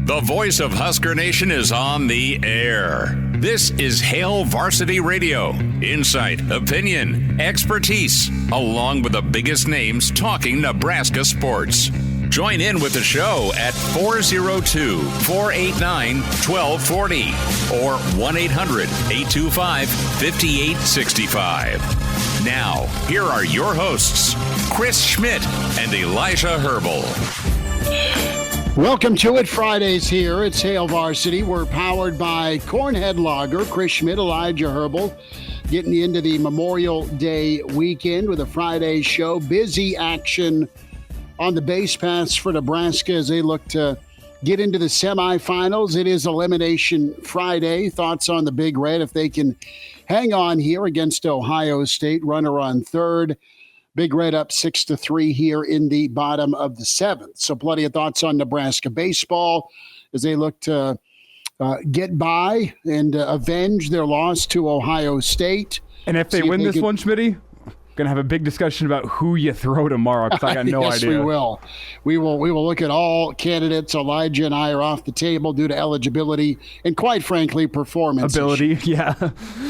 The voice of Husker Nation is on the air. This is Hail Varsity Radio. Insight, opinion, expertise, along with the biggest names talking Nebraska sports. Join in with the show at 402-489-1240 or 1-800-825-5865. Now, here are your hosts, Chris Schmidt and Elijah Herbel. Welcome to it. Fridays here. It's Hail Varsity. We're powered by Cornhead Lager. Chris Schmidt, Elijah Herbel, getting into the Memorial Day weekend with a Friday show. Busy action on the base paths for Nebraska as they look to get into the semifinals. It is Elimination Friday. Thoughts on the Big Red if they can hang on here against Ohio State. Runner on third. Big Red up 6-3 here in the bottom of the seventh. So plenty of thoughts on Nebraska baseball as they look to get by and avenge their loss to Ohio State. And if they win this one, Schmitty, going to have a big discussion about who you throw tomorrow because I got no yes, idea. Yes, we will. We will look at all candidates. Elijah and I are off the table due to eligibility and, quite frankly, performance. Ability, yeah.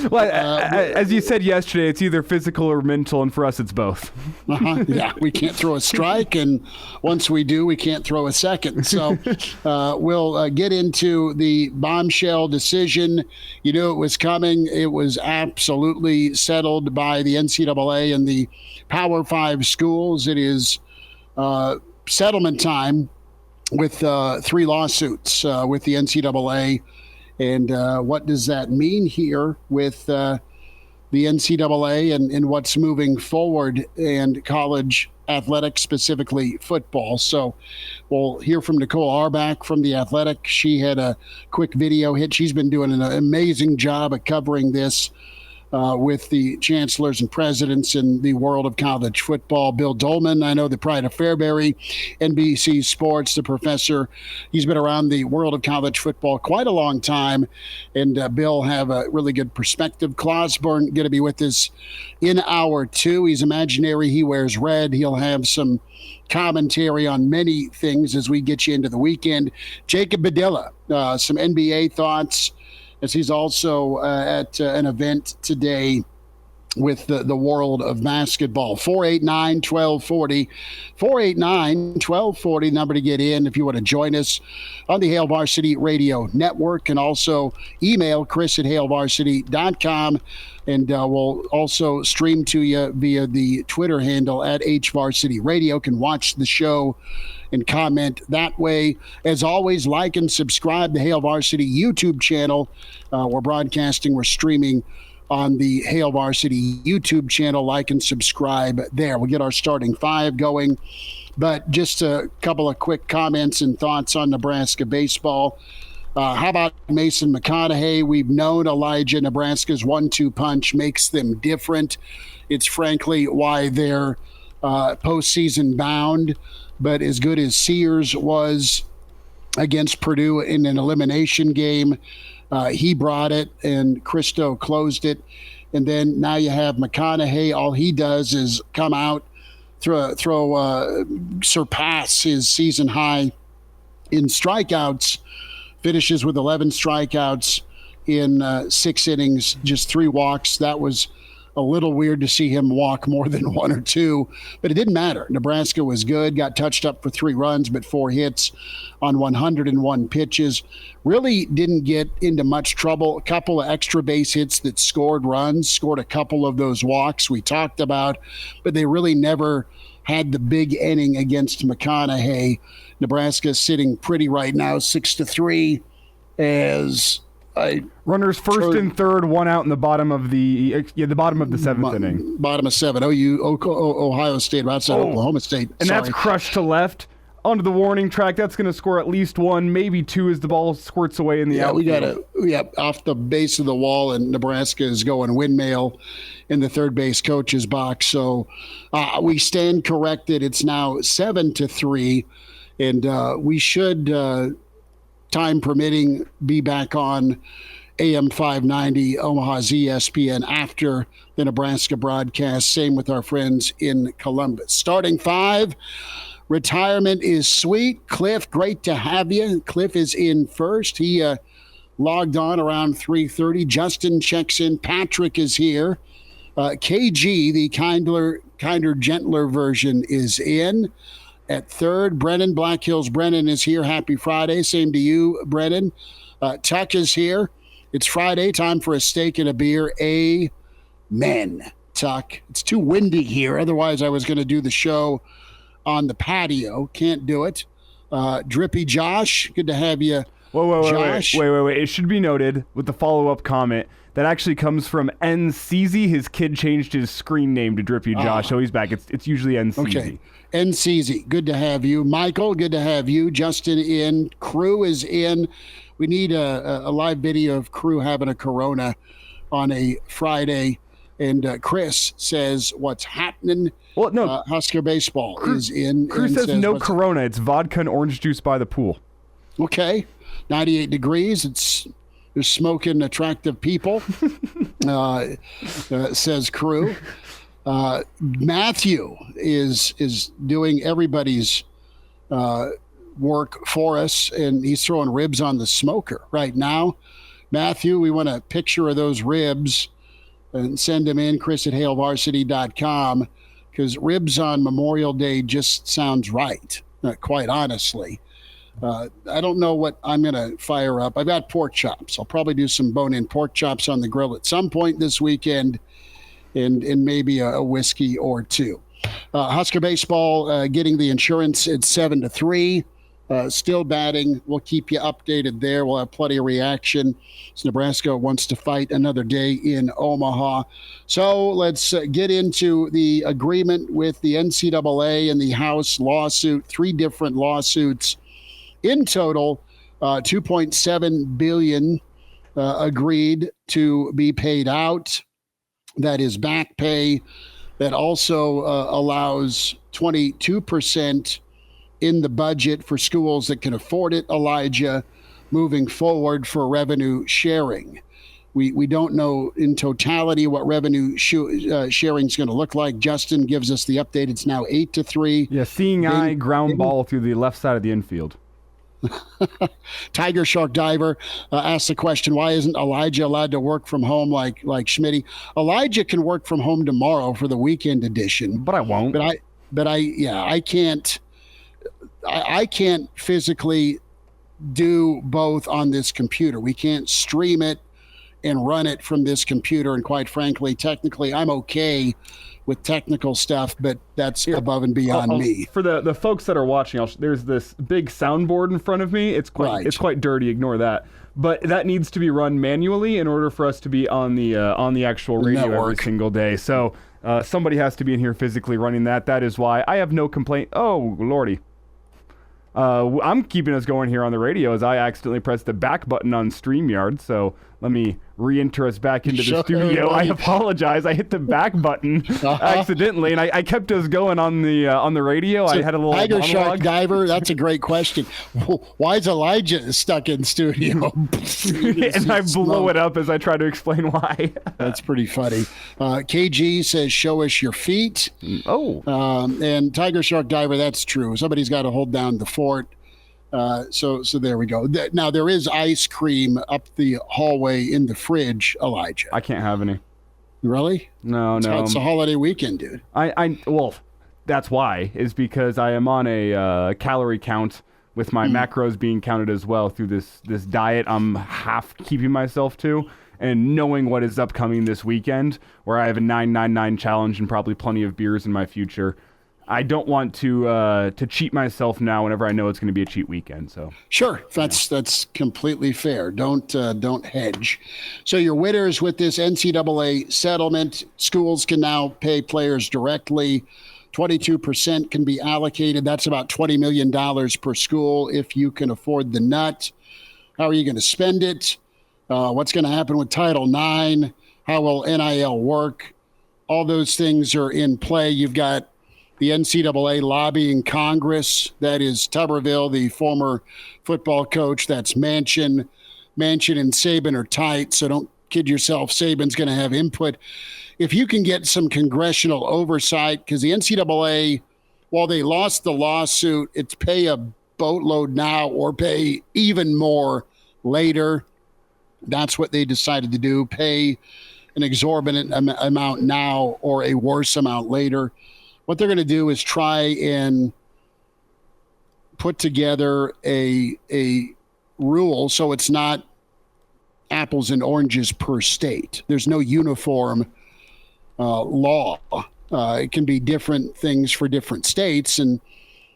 Well, as you said yesterday, it's either physical or mental, and for us, it's both. Yeah, we can't throw a strike, and once we do, we can't throw a second. So we'll get into the bombshell decision. You knew it was coming. It was absolutely settled by the NCAA and the Power 5 schools. It is settlement time with 3 lawsuits with the NCAA. And what does that mean here with the NCAA and what's moving forward and college athletics, specifically football? So we'll hear from Nicole Auerbach from The Athletic. She had a quick video hit. She's been doing an amazing job of covering this with the chancellors and presidents in the world of college football. Bill Doleman, I know the pride of Fairbury, NBC Sports, the professor. He's been around the world of college football quite a long time, and Bill have a really good perspective. Clausborne going to be with us in hour 2. He's imaginary. He wears red. He'll have some commentary on many things as we get you into the weekend. Jacob Padilla, some NBA thoughts, as he's also at an event today with the world of basketball. 489-1240. 489-1240, number to get in if you want to join us on the Hail Varsity Radio Network, and also email chris@hailvarsity.com. And we'll also stream to you via the Twitter handle at HVarsityRadio. Can watch the show and comment that way. As always, like and subscribe to Hail Varsity YouTube channel. We're broadcasting, we're streaming on the Hail Varsity YouTube channel. Like and subscribe there. We'll get our starting 5 going. But just a couple of quick comments and thoughts on Nebraska baseball. How about Mason McConaughey? We've known, Elijah, Nebraska's 1-2 punch makes them different. It's frankly why they're postseason bound. But as good as Sears was against Purdue in an elimination game, he brought it and Christo closed it. And then now you have McConaughey. All he does is come out, surpass his season high in strikeouts, finishes with 11 strikeouts in 6 innings, just 3 walks. That was a little weird to see him walk more than 1 or 2, but it didn't matter. Nebraska was good, got touched up for 3 runs, but 4 hits on 101 pitches. Really didn't get into much trouble. A couple of extra base hits that scored runs, scored a couple of those walks we talked about, but they really never had the big inning against McConaughey. Nebraska sitting pretty right now, 6-3, as runners first and third, 1 out in the bottom of the 7th inning. Bottom of 7. Ohio State, outside Oklahoma State. And that's crushed to left onto the warning track. That's going to score at least 1, maybe 2 as the ball squirts away in the outfield. We got off the base of the wall, and Nebraska is going windmill in the third base coach's box. So we stand corrected. It's now 7-3, and we should, time permitting, be back on AM 590, Omaha's ESPN after the Nebraska broadcast. Same with our friends in Columbus. Starting 5, Retirement is sweet. Cliff, great to have you. Cliff is in first. He logged on around 3:30. Justin checks in. Patrick is here. KG, the kinder, gentler version, is in at third. Brennan, Black Hills Brennan is here. Happy Friday. Same to you, Brennan. Tuck is here. It's Friday. Time for a steak and a beer. Amen, Tuck. It's too windy here. Otherwise, I was going to do the show on the patio. Can't do it. Drippy Josh, good to have you. Wait. It should be noted with the follow-up comment that actually comes from NCZ. His kid changed his screen name to Drippy Josh, so he's back. It's usually NCZ. Okay. NCZ, good to have you. Michael, good to have you. Justin in. Crew is in. We need a live video of Crew having a Corona on a Friday. And Chris says, what's happening? Well, no. Husker Baseball is in. Crew says no Corona. It's vodka and orange juice by the pool. Okay. 98 degrees. There's smoking attractive people, says Crew. Matthew is doing everybody's work for us, and he's throwing ribs on the smoker right now. Matthew, we want a picture of those ribs and send them in, Chris at hailvarsity.com, because ribs on Memorial Day just sounds right, quite honestly. I don't know what I'm going to fire up. I've got pork chops. I'll probably do some bone-in pork chops on the grill at some point this weekend, and maybe a whiskey or two. Husker Baseball getting the insurance at 7-3. Still batting. We'll keep you updated there. We'll have plenty of reaction. So Nebraska wants to fight another day in Omaha. So let's get into the agreement with the NCAA and the House lawsuit. 3 different lawsuits. In total, $2.7 billion agreed to be paid out. That is back pay. That also allows 22% in the budget for schools that can afford it, Elijah, moving forward for revenue sharing. We don't know in totality what revenue sharing is going to look like. Justin gives us the update. It's now 8-3. Yeah, seeing eye ground ball through the left side of the infield. Tiger Shark Diver asked the question, why isn't Elijah allowed to work from home like Schmidt? Elijah can work from home tomorrow for the weekend edition. But I won't. I can't. I can't physically do both on this computer. We can't stream it and run it from this computer. And quite frankly, technically, I'm okay with technical stuff, but that's above and beyond me. For the folks that are watching, there's this big soundboard in front of me. It's quite dirty. Ignore that. But that needs to be run manually in order for us to be on the actual radio every single day. So somebody has to be in here physically running that. That is why I have no complaint. Oh, Lordy. I'm keeping us going here on the radio as I accidentally pressed the back button on StreamYard. So let me re-enter us back into the studio. I apologize. I hit the back button accidentally, and I kept us going on the radio. So I had a little Tiger monologue. Shark Diver. That's a great question. Why is Elijah stuck in studio? And I blow it up as I try to explain why. That's pretty funny. KG says, "Show us your feet." Oh. And Tiger Shark Diver. That's true. Somebody's got to hold down the fort. So there we go. Now there is ice cream up the hallway in the fridge, Elijah. I can't have any. Really? No. It's a holiday weekend, dude. Well, that's why, is because I am on a calorie count with my macros being counted as well through this diet I'm half keeping myself to, and knowing what is upcoming this weekend, where I have a 999 challenge and probably plenty of beers in my future. I don't want to cheat myself now whenever I know it's going to be a cheat weekend. So sure, that's completely fair. Don't hedge. So your winners with this NCAA settlement: schools can now pay players directly. 22% can be allocated. That's about $20 million per school if you can afford the nut. How are you going to spend it? What's going to happen with Title IX? How will NIL work? All those things are in play. You've got the NCAA lobbying Congress. That is Tuberville, the former football coach. That's Manchin. Manchin and Saban are tight, so don't kid yourself. Saban's going to have input. If you can get some congressional oversight, because the NCAA while they lost the lawsuit, it's pay a boatload now or pay even more later. That's what they decided to do, pay an exorbitant amount now or a worse amount later. What they're going to do is try and put together a rule so it's not apples and oranges per state. There's no uniform law. It can be different things for different states, and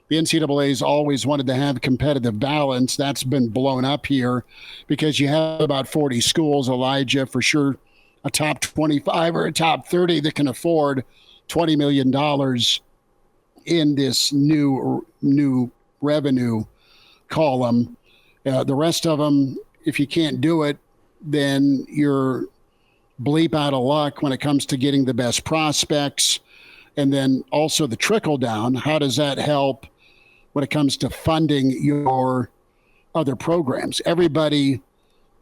the NCAA's always wanted to have competitive balance. That's been blown up here because you have about 40 schools, Elijah, for sure, a top 25 or a top 30 that can afford $20 million in this new revenue column. The rest of them, if you can't do it, then you're bleep out of luck when it comes to getting the best prospects. And then also the trickle down. How does that help when it comes to funding your other programs? Everybody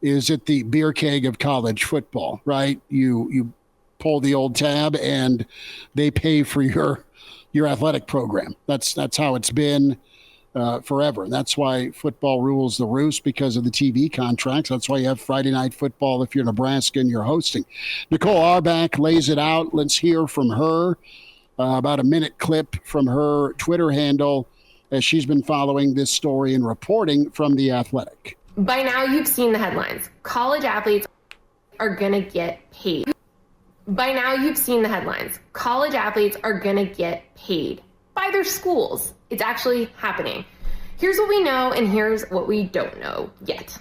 is at the beer keg of college football, right? You pull the old tab and they pay for your athletic program. That's how it's been forever. That's why football rules the roost, because of the TV contracts. That's why you have Friday Night Football if you're Nebraska and you're hosting. Nicole Auerbach lays it out. Let's hear from her. About a minute clip from her Twitter handle as she's been following this story and reporting from The Athletic. By now, you've seen the headlines. College athletes are going to get paid. By now, you've seen the headlines. College athletes are going to get paid by their schools. It's actually happening. Here's what we know, and here's what we don't know yet.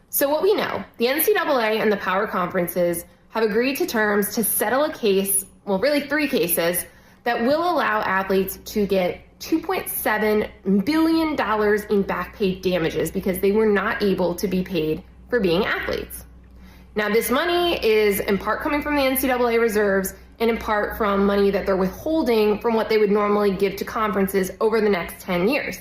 So what we know, the NCAA and the power conferences have agreed to terms to settle a case, well, really 3 cases, that will allow athletes to get $2.7 billion in back pay damages because they were not able to be paid for being athletes. Now, this money is in part coming from the NCAA reserves and in part from money that they're withholding from what they would normally give to conferences over the next 10 years.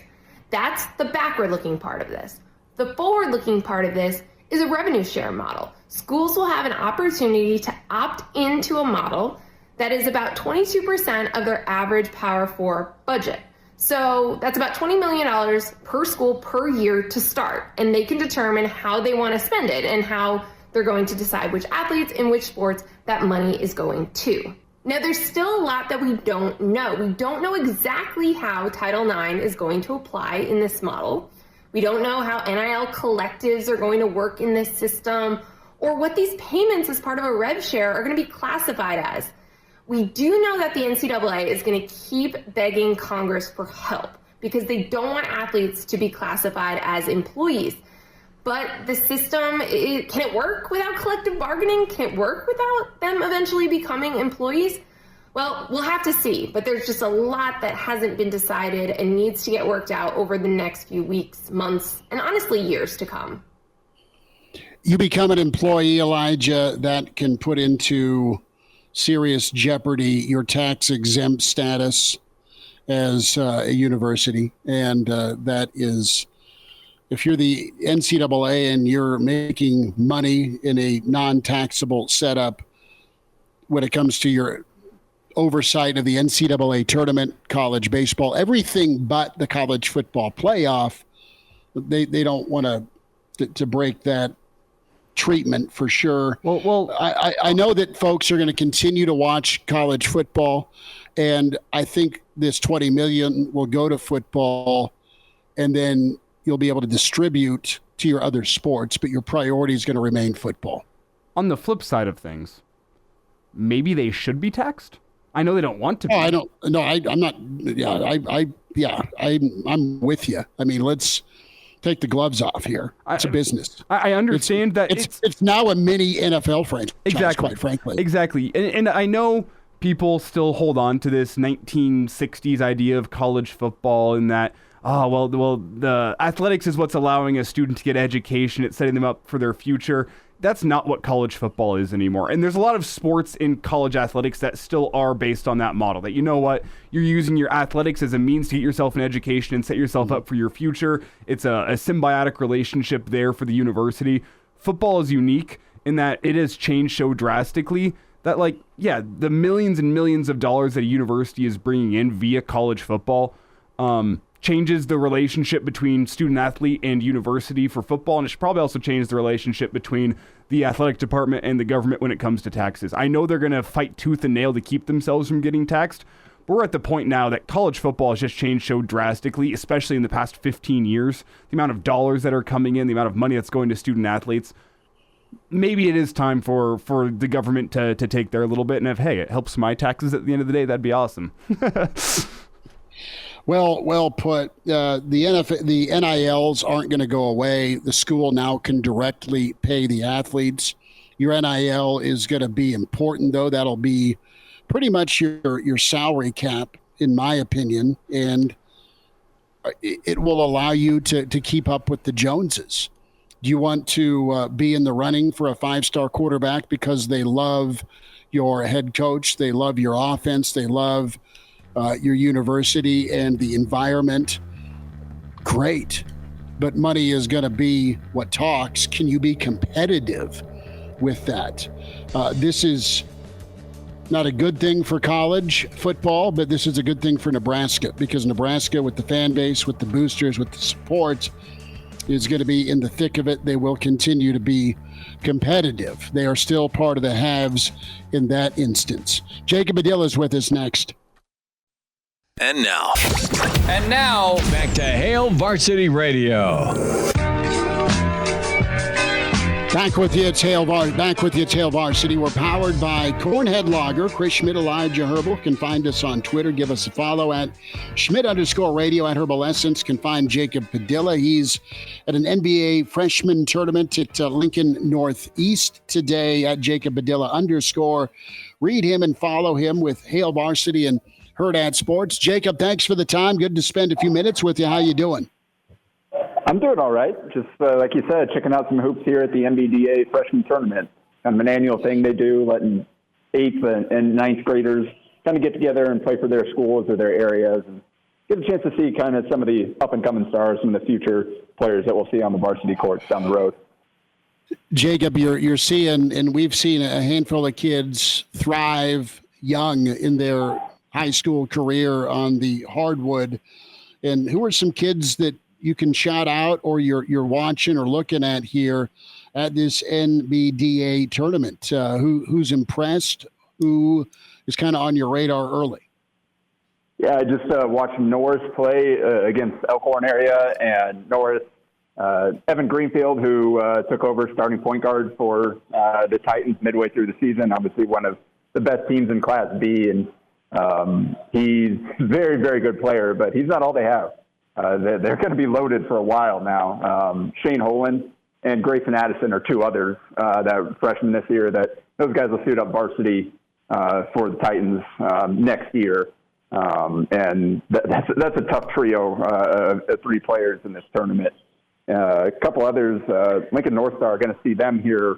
That's the backward-looking part of this. The forward-looking part of this is a revenue share model. Schools will have an opportunity to opt into a model that is about 22% of their average Power 4 budget. So that's about $20 million per school per year to start, and they can determine how they want to spend it and how they're going to decide which athletes in which sports that money is going to. Now, there's still a lot that we don't know. We don't know exactly how Title IX is going to apply in this model. We don't know how NIL collectives are going to work in this system, or what these payments as part of a rev share are going to be classified as. We do know that the NCAA is going to keep begging Congress for help because they don't want athletes to be classified as employees. But the system, can it work without collective bargaining? Can it work without them eventually becoming employees? Well, we'll have to see, but there's just a lot that hasn't been decided and needs to get worked out over the next few weeks, months, and honestly, years to come. You become an employee, Elijah, that can put into serious jeopardy your tax-exempt status as a university. And that is, if you're the NCAA and you're making money in a non-taxable setup when it comes to your oversight of the NCAA tournament, college baseball, everything but the college football playoff, they don't want to break that treatment for sure. Well, I know that folks are going to continue to watch college football, and I think this $20 million will go to football, and then you'll be able to distribute to your other sports, but your priority is going to remain football. On the flip side of things, maybe they should be taxed. I know they don't want to be. I don't. No, I'm not. Yeah, I'm with you. I mean, let's take the gloves off here. It's a business. I understand that it's now a mini NFL franchise. Exactly. Quite frankly. Exactly. And I know people still hold on to this 1960s idea of college football and that, well, the athletics is what's allowing a student to get education. It's setting them up for their future. That's not what college football is anymore. And there's a lot of sports in college athletics that still are based on that model, that, you know what, you're using your athletics as a means to get yourself an education and set yourself up for your future. It's a symbiotic relationship there for the university. Football is unique in that it has changed so drastically that, like, yeah, the millions and millions of dollars that a university is bringing in via college football changes the relationship between student athlete and university for football, and it should probably also change the relationship between the athletic department and the government when it comes to taxes. I know they're going to fight tooth and nail to keep themselves from getting taxed, but we're at the point now that college football has just changed so drastically, especially in the past 15 years. The amount of dollars that are coming in, the amount of money that's going to student athletes. Maybe it is time for the government to take their little bit, and if, hey, it helps my taxes at the end of the day, that'd be awesome. Well put. The NILs aren't going to go away. The school now can directly pay the athletes. Your NIL is going to be important, though. That'll be pretty much your salary cap, in my opinion, and it will allow you to keep up with the Joneses. Do you want to be in the running for a 5-star quarterback because they love your head coach, they love your offense, they love your university and the environment? Great. But money is going to be what talks. Can you be competitive with that? This is not a good thing for college football, but this is a good thing for Nebraska, because Nebraska, with the fan base, with the boosters, with the support, is going to be in the thick of it. They will continue to be competitive. They are still part of the haves in that instance. Jacob Padilla is with us next. And now, back to Hail Varsity Radio. Back with you, it's Hail Varsity. We're powered by Cornhead Lager. Chris Schmidt, Elijah Herbel. You can find us on Twitter. Give us a follow at Schmidt_radio at Herbal Essence. Can find Jacob Padilla. He's at an NBA freshman tournament at Lincoln Northeast today at Jacob Padilla _. Read him and follow him with Hail Varsity and Hurrdat Sports. Jacob, thanks for the time. Good to spend a few minutes with you. How you doing? I'm doing all right. Just like you said, checking out some hoops here at the NBDA freshman tournament. Kind of an annual thing they do, letting 8th and 9th graders kind of get together and play for their schools or their areas, and get a chance to see kind of some of the up-and-coming stars, some of the future players that we'll see on the varsity courts down the road. Jacob, you're seeing, and we've seen a handful of kids thrive young in their high school career on the hardwood. And who are some kids that you can shout out, or you're watching or looking at here at this NBDA tournament? Who's impressed? Who is kind of on your radar early? Yeah, I just watched Norris play against Elkhorn area, and Norris, Evan Greenfield, who took over starting point guard for the Titans midway through the season, obviously one of the best teams in Class B, and he's a very, very good player, but he's not all they have. They're going to be loaded for a while now. Shane Holand and Grayson Addison are two others that freshmen this year, that those guys will suit up varsity for the Titans next year. And that's a tough trio of 3 players in this tournament. A couple others, Lincoln North Star, are going to see them here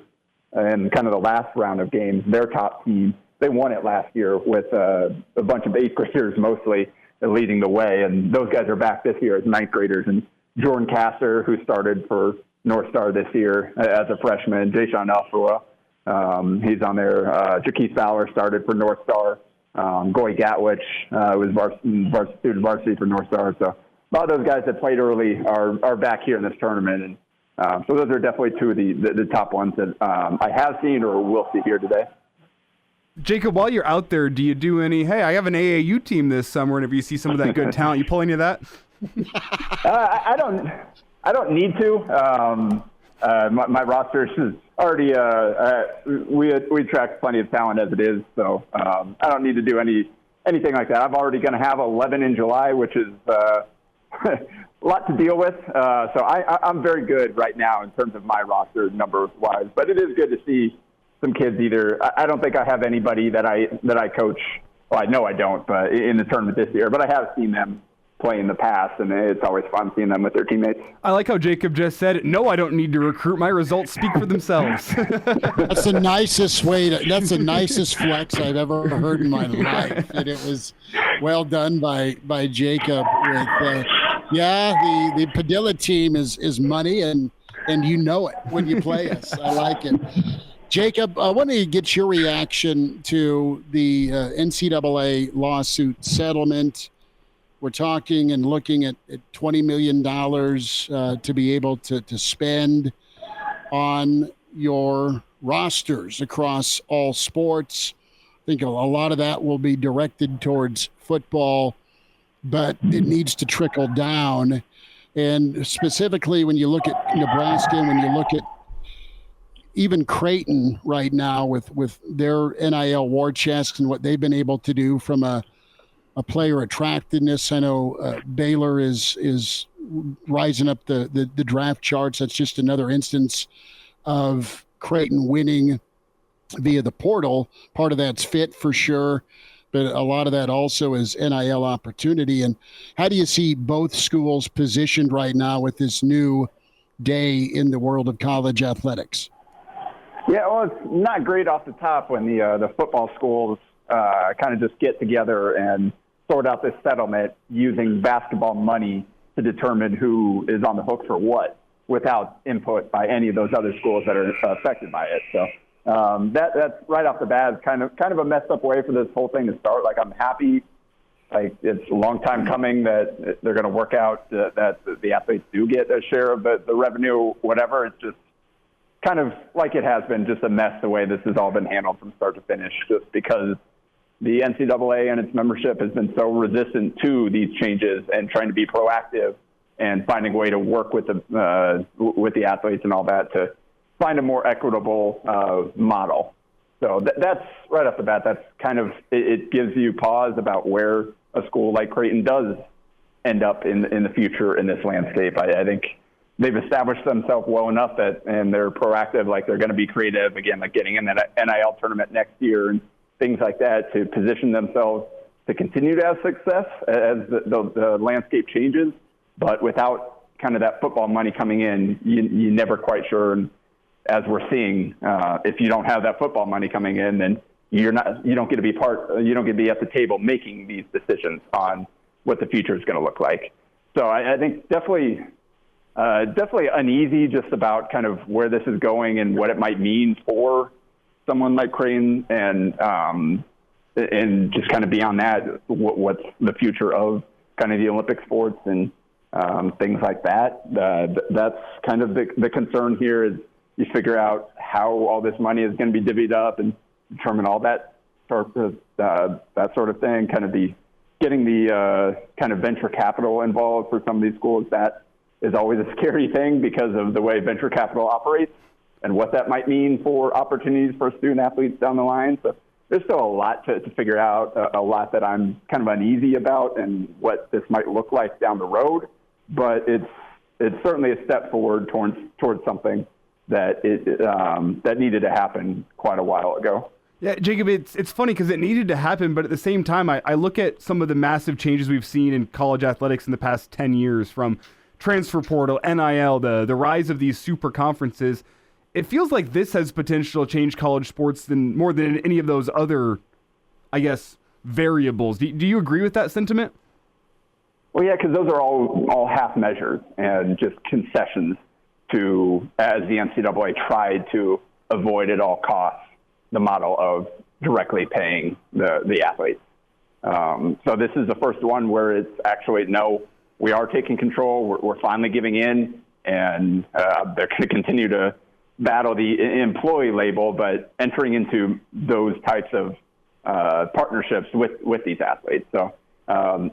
in kind of the last round of games. Their top team, they won it last year with a bunch of 8th graders mostly leading the way, and those guys are back this year as 9th graders. And Jordan Castor, who started for North Star this year as a freshman, Jayshawn Alfua, he's on there. Jaquise Fowler started for North Star. Goy Gatwich was student varsity for North Star. So a lot of those guys that played early are back here in this tournament, and so those are definitely two of the top ones that I have seen or will see here today. Jacob, while you're out there, do you do any, hey, I have an AAU team this summer, and if you see some of that good talent, you pull any of that? I don't need to. My roster is already, we attract plenty of talent as it is, so I don't need to do anything like that. I'm already going to have 11 in July, which is a lot to deal with. So I'm very good right now in terms of my roster number-wise, but it is good to see some kids either. I don't think I have anybody that I coach. Well, I know I don't, but in the tournament this year. But I have seen them play in the past, and it's always fun seeing them with their teammates. I like how Jacob just said, no, I don't need to recruit. My results speak for themselves. That's the nicest that's the nicest flex I've ever heard in my life. And it was well done by Jacob with, the Padilla team is money, and you know it when you play us. I like it. Jacob, I want to get your reaction to the NCAA lawsuit settlement. We're talking and looking at $20 million to be able to spend on your rosters across all sports. I think a lot of that will be directed towards football, but it needs to trickle down. And specifically when you look at Nebraska, when you look at even Creighton right now with their NIL war chest and what they've been able to do from a player attractiveness. I know Baylor is rising up the draft charts. That's just another instance of Creighton winning via the portal. Part of that's fit for sure, but a lot of that also is NIL opportunity. And how do you see both schools positioned right now with this new day in the world of college athletics? Yeah, well, it's not great off the top when the football schools kind of just get together and sort out this settlement using basketball money to determine who is on the hook for what without input by any of those other schools that are affected by it. So that's right off the bat kind of a messed up way for this whole thing to start. Like, I'm happy. Like, it's a long time coming that they're going to work out that the athletes do get a share of the revenue, whatever. It's just kind of like it has been, just a mess the way this has all been handled from start to finish, just because the NCAA and its membership has been so resistant to these changes and trying to be proactive and finding a way to work with the athletes and all that to find a more equitable model. So that's right off the bat. That's kind of, it gives you pause about where a school like Creighton does end up in the future in this landscape. I think they've established themselves well enough and they're proactive, like they're going to be creative again, like getting in that NIL tournament next year and things like that to position themselves to continue to have success as the landscape changes. But without kind of that football money coming in, you're never quite sure. And as we're seeing, if you don't have that football money coming in, then you don't get to be at the table making these decisions on what the future is going to look like. So I think definitely uneasy just about kind of where this is going and what it might mean for someone like Creighton and just kind of beyond that, what's the future of kind of the Olympic sports and things like that. That's kind of the concern here is you figure out how all this money is going to be divvied up and determine all that sort of thing, kind of getting the kind of venture capital involved for some of these schools. That is always a scary thing because of the way venture capital operates and what that might mean for opportunities for student athletes down the line. So there's still a lot to figure out, a lot that I'm kind of uneasy about and what this might look like down the road. But it's certainly a step forward towards something that that needed to happen quite a while ago. Yeah, Jacob, it's funny because it needed to happen, but at the same time, I look at some of the massive changes we've seen in college athletics in the past 10 years, from transfer portal, NIL, the rise of these super conferences. It feels like this has potential to change college sports more than any of those other, I guess, variables. Do you agree with that sentiment? Well, yeah, because those are all half measures and just concessions as the NCAA tried to avoid at all costs the model of directly paying the athletes. So this is the first one where it's actually, no, we are taking control. We're finally giving in, and they're going to continue to battle the employee label, but entering into those types of partnerships with these athletes. So, and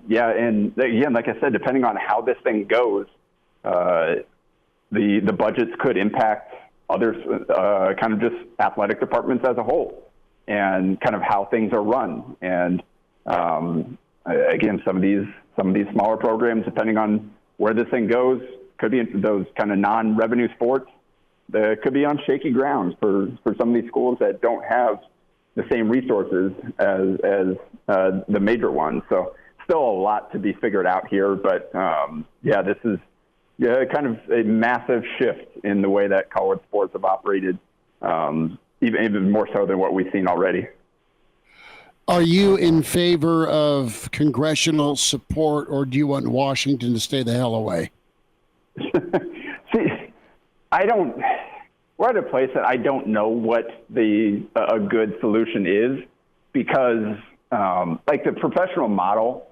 again, like I said, depending on how this thing goes, the budgets could impact others, kind of just athletic departments as a whole, and kind of how things are run. And again, some of these smaller programs, depending on where this thing goes, could be into those kind of non-revenue sports. That could be on shaky grounds for some of these schools that don't have the same resources as the major ones. So still a lot to be figured out here, but this is kind of a massive shift in the way that college sports have operated, even more so than what we've seen already. Are you in favor of congressional support, or do you want Washington to stay the hell away? See, we're at a place that I don't know what a good solution is, because like the professional model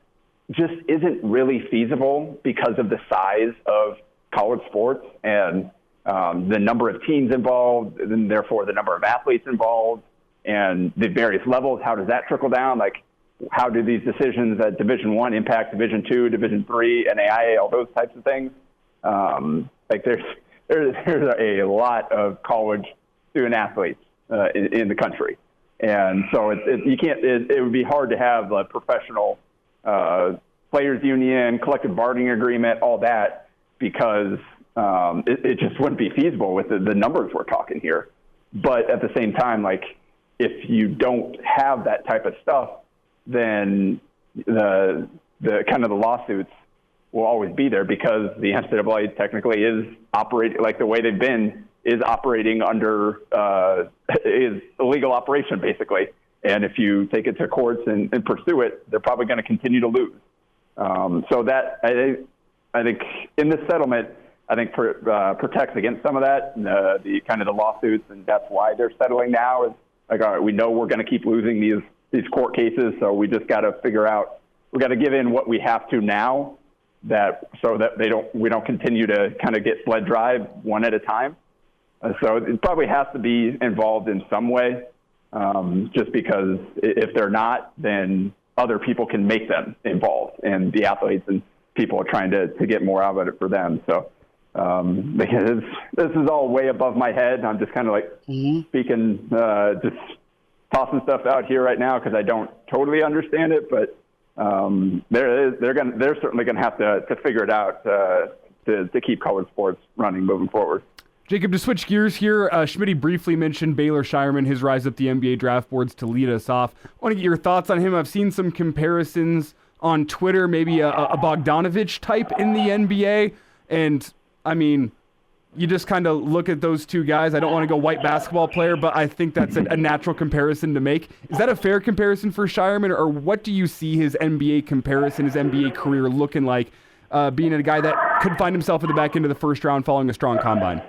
just isn't really feasible because of the size of college sports and the number of teams involved, and therefore the number of athletes involved, and the various levels. How does that trickle down? Like, how do these decisions at Division I impact Division II, Division III, NAIA, all those types of things? Like there's a lot of college student athletes in the country, and so it would be hard to have a professional players union, collective bargaining agreement, all that, because it just wouldn't be feasible with the numbers we're talking here. But at the same time, like, if you don't have that type of stuff, then the kind of the lawsuits will always be there, because the NCAA technically is operating like the way they've been, is operating under is illegal operation, basically. And if you take it to courts and pursue it, they're probably going to continue to lose. So that I think in this settlement, I think protects against some of that, the kind of the lawsuits, and that's why they're settling now. Is like, all right, we know we're going to keep losing these court cases, so we just got to figure out, we got to give in what we have to now, so that we don't continue to kind of get bled dry one at a time. So it probably has to be involved in some way, just because if they're not, then other people can make them involved, and the athletes and people are trying to get more out of it for them. So because this is all way above my head. I'm just kind of like speaking, just tossing stuff out here right now because I don't totally understand it, but they're certainly going to have to figure it out to keep college sports running moving forward. Jacob, to switch gears here, Schmidt briefly mentioned Baylor Scheierman, his rise up the NBA draft boards to lead us off. I want to get your thoughts on him. I've seen some comparisons on Twitter, maybe a Bogdanovich type in the NBA. And, I mean, you just kind of look at those two guys. I don't want to go white basketball player, but I think that's a natural comparison to make. Is that a fair comparison for Scheierman, or what do you see his NBA comparison, his NBA career looking like, being a guy that could find himself at the back end of the first round following a strong combine?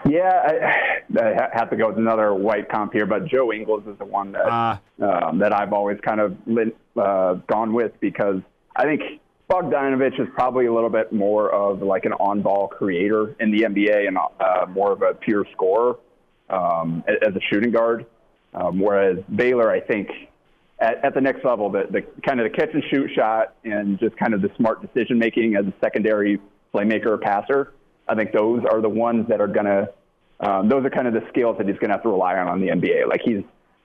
Yeah, I have to go with another white comp here, but Joe Ingles is the one that that I've always kind of gone with, because I think Bogdanovich is probably a little bit more of like an on-ball creator in the NBA and more of a pure scorer as a shooting guard, whereas Baylor, I think, at the next level, the kind of the catch and shoot shot and just kind of the smart decision making as a secondary playmaker or passer, I think those are the ones that are going to those are kind of the skills that he's going to have to rely on the NBA. Like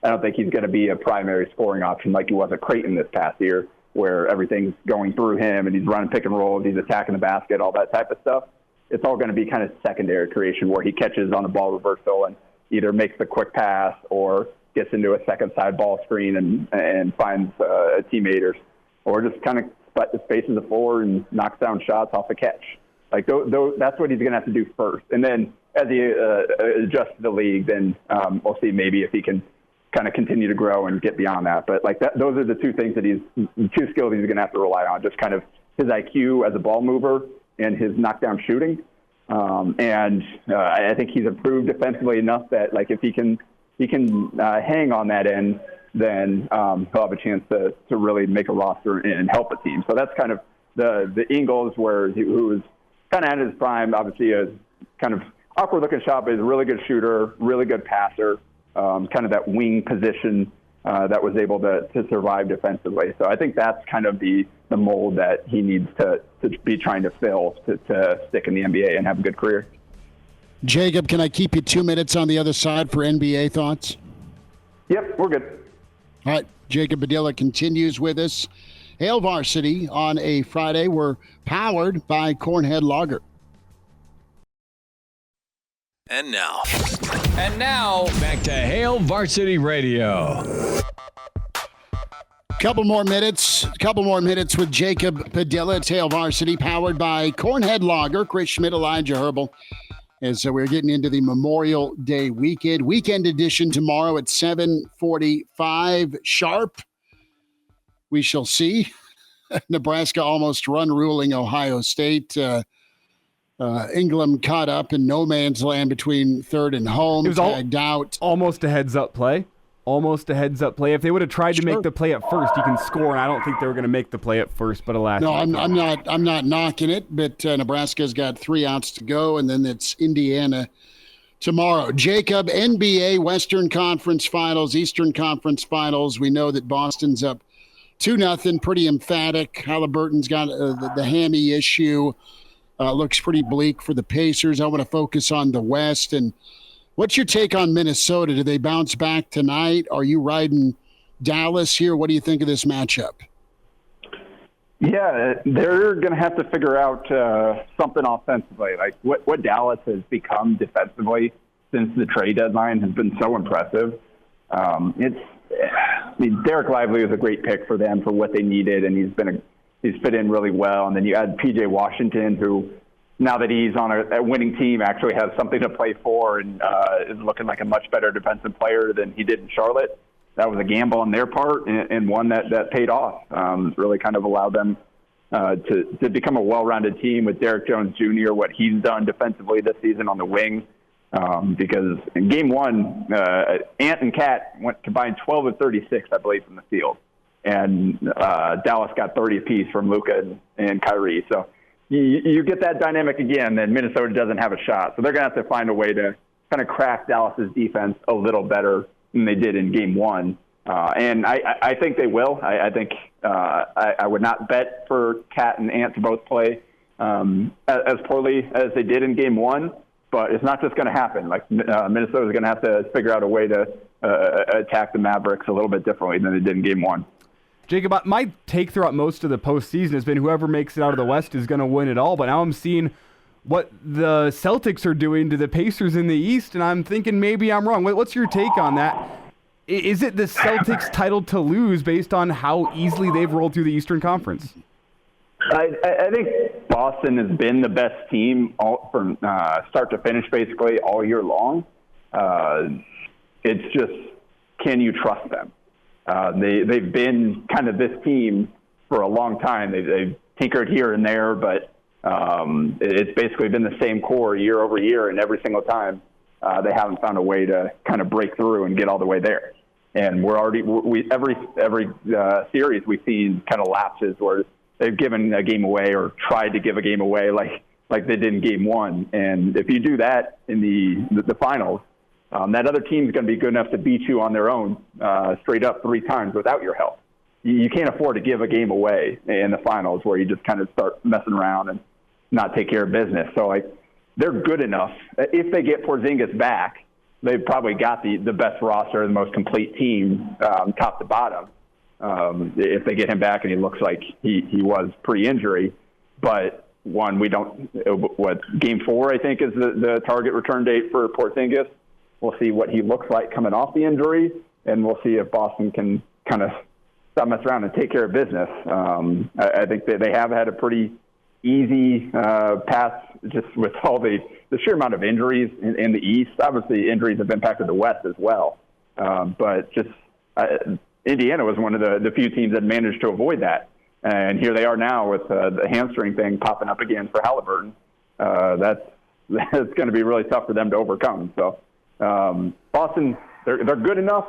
I don't think he's going to be a primary scoring option like he was at Creighton this past year, where everything's going through him and he's running pick and rolls, he's attacking the basket, all that type of stuff. It's all going to be kind of secondary creation where he catches on a ball reversal and either makes the quick pass or gets into a second side ball screen and finds a teammate or just kind of spaces the floor and knocks down shots off the catch. Like that's what he's going to have to do first. And then as he adjusts to the league, then we'll see maybe if he can kind of continue to grow and get beyond that. But like those are the two things that two skills he's going to have to rely on, just kind of his IQ as a ball mover and his knockdown shooting. And I think he's improved defensively enough that like if he can hang on that end, then he'll have a chance to really make a roster and help a team. So that's kind of the Ingles, who was kind of at his prime, obviously a kind of awkward-looking shot, but he's a really good shooter, really good passer, kind of that wing position that was able to survive defensively. So I think that's kind of the mold that he needs to be trying to fill to stick in the NBA and have a good career. Jacob, can I keep you 2 minutes on the other side for NBA thoughts? Yep, we're good. All right, Jacob Padilla continues with us. Hail Varsity on a Friday. We're powered by Cornhead Lager. And now, back to Hail Varsity Radio. Couple more minutes with Jacob Padilla. It's Hail Varsity, powered by Cornhead Lager. Chris Schmidt, Elijah Herbel. As we're getting into the Memorial Day weekend. Weekend edition tomorrow at 7:45 sharp. We shall see. Nebraska almost run ruling Ohio State. Ingram caught up in no man's land between third and home, tagged out. Almost a heads-up play. If they would have tried to make the play at first, you can score, and I don't think they were going to make the play at first, but alas. No, I'm not knocking it, but Nebraska's got 3 outs to go, and then it's Indiana tomorrow. Jacob, NBA Western Conference Finals, Eastern Conference Finals. We know that Boston's up 2-0, pretty emphatic. Halliburton's got the hammy issue. Looks pretty bleak for the Pacers. I want to focus on the West. And what's your take on Minnesota? Do they bounce back tonight? Are you riding Dallas here? What do you think of this matchup? Yeah, they're going to have to figure out something offensively. Like what Dallas has become defensively since the trade deadline has been so impressive. Derek Lively was a great pick for them for what they needed, and he's fit in really well. And then you add P.J. Washington, who now that he's on a winning team actually has something to play for and is looking like a much better defensive player than he did in Charlotte. That was a gamble on their part and one that paid off. Really kind of allowed them to become a well-rounded team with Derek Jones Jr., what he's done defensively this season on the wing. Because in game 1, Ant and Cat went combined 12 of 36, I believe, from the field. And Dallas got 30 apiece from Luka and Kyrie. So you get that dynamic again, then Minnesota doesn't have a shot. So they're going to have to find a way to kind of crack Dallas's defense a little better than they did in game 1. And I think they will. I think I would not bet for Cat and Ant to both play as poorly as they did in game 1. But it's not just going to happen. Like Minnesota is going to have to figure out a way to attack the Mavericks a little bit differently than they did in game 1. Jacob, my take throughout most of the postseason has been whoever makes it out of the West is going to win it all. But now I'm seeing what the Celtics are doing to the Pacers in the East, and I'm thinking maybe I'm wrong. What's your take on that? Is it the Celtics' title to lose based on how easily they've rolled through the Eastern Conference? I think Boston has been the best team from start to finish, basically, all year long. It's just, can you trust them? They've been kind of this team for a long time. They've tinkered here and there, but it's basically been the same core year over year, and every single time they haven't found a way to kind of break through and get all the way there. And every series we've seen kind of lapses where they've given a game away or tried to give a game away like they did in game 1. And if you do that in the finals, that other team's going to be good enough to beat you on their own straight up 3 times without your help. You can't afford to give a game away in the finals where you just kind of start messing around and not take care of business. So, they're good enough. If they get Porzingis back, they've probably got the best roster, the most complete team, top to bottom. If they get him back and he looks like he was pre-injury. But one, we don't – game 4, I think, is the target return date for Porzingis. We'll see what he looks like coming off the injury, and we'll see if Boston can kind of stop messing around and take care of business. I think that they have had a pretty easy path just with all the sheer amount of injuries in the East. Obviously, injuries have impacted the West as well. But just Indiana was one of the few teams that managed to avoid that. And here they are now with the hamstring thing popping up again for Halliburton. That's going to be really tough for them to overcome. So Boston, they're good enough.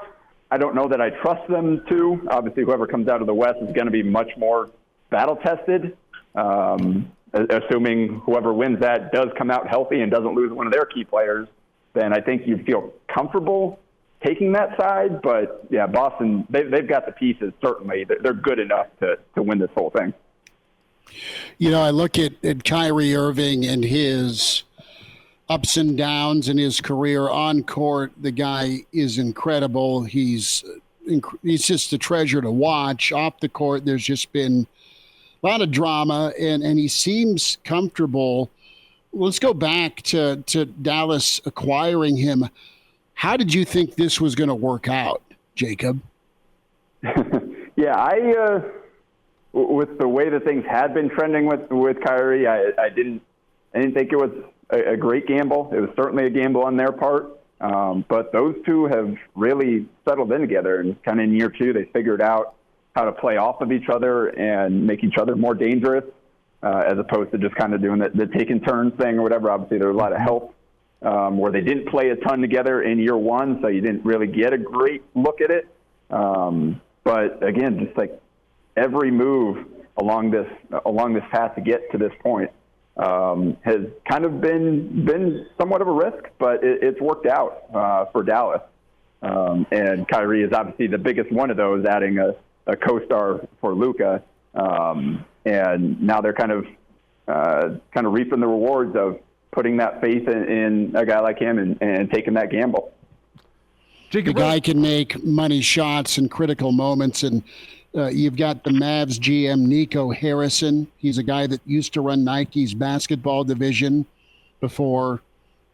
I don't know that I trust them to. Obviously, whoever comes out of the West is going to be much more battle-tested, assuming whoever wins that does come out healthy and doesn't lose one of their key players. Then I think you feel comfortable taking that side. But, yeah, Boston, they've got the pieces, certainly. They're good enough to win this whole thing. You know, I look at Kyrie Irving and his ups and downs in his career on court. The guy is incredible. He's just a treasure to watch. Off the court, there's just been a lot of drama, and he seems comfortable. Let's go back to Dallas acquiring him. How did you think this was going to work out, Jacob? Yeah, with the way that things had been trending with Kyrie, I didn't think it was a great gamble. It was certainly a gamble on their part. But those two have really settled in together, and kind of in year 2, they figured out how to play off of each other and make each other more dangerous. as opposed to just kind of doing the taking turns thing or whatever. Obviously, there was a lot of help where they didn't play a ton together in year one, so you didn't really get a great look at it. But again, just like every move along this path to get to this point has kind of been somewhat of a risk, but it's worked out for Dallas. And Kyrie is obviously the biggest one of those, adding a co-star for Luka. And now they're kind of reaping the rewards of putting that faith in a guy like him and taking that gamble. The guy can make money shots in critical moments, and you've got the Mavs GM Nico Harrison. He's a guy that used to run Nike's basketball division before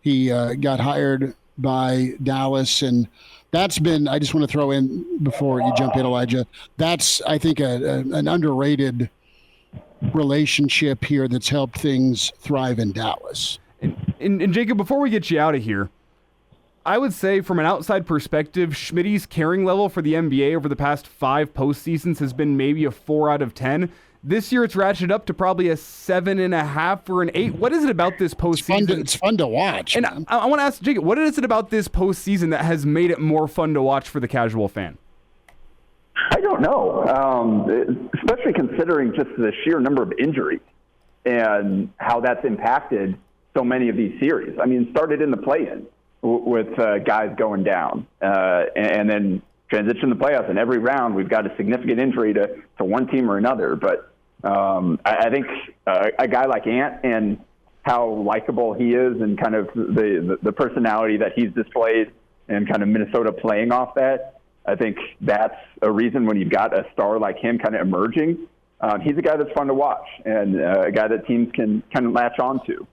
he got hired by Dallas, and that's been, I just want to throw in before you jump in, Elijah, that's, I think, an underrated relationship here that's helped things thrive in Dallas. And Jacob, before we get you out of here, I would say from an outside perspective, Schmidt's caring level for the NBA over the past 5 postseasons has been maybe a 4 out of 10. This year it's ratcheted up to probably a 7.5 or an 8. What is it about this postseason? It's fun to watch. And I want to ask Jacob, what is it about this postseason that has made it more fun to watch for the casual fan? I don't know, especially considering just the sheer number of injuries and how that's impacted so many of these series. I mean, it started in the play-in with guys going down, and then transition to the playoffs. And every round, we've got a significant injury to one team or another. But I think a guy like Ant and how likable he is, and kind of the personality that he's displayed, and kind of Minnesota playing off that, I think that's a reason when you've got a star like him kind of emerging. He's a guy that's fun to watch, and a guy that teams can kind of latch on to.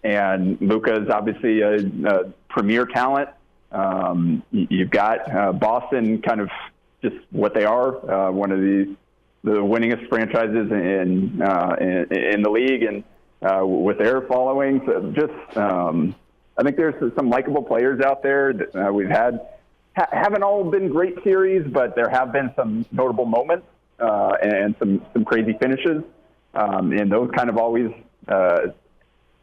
And Luka is obviously a premier talent. You've got Boston, kind of just what they are, one of the winningest franchises in the league, and with their following. So just, I think there's some likable players out there that we've had. Haven't all been great series, but there have been some notable moments and some crazy finishes, and those kind of always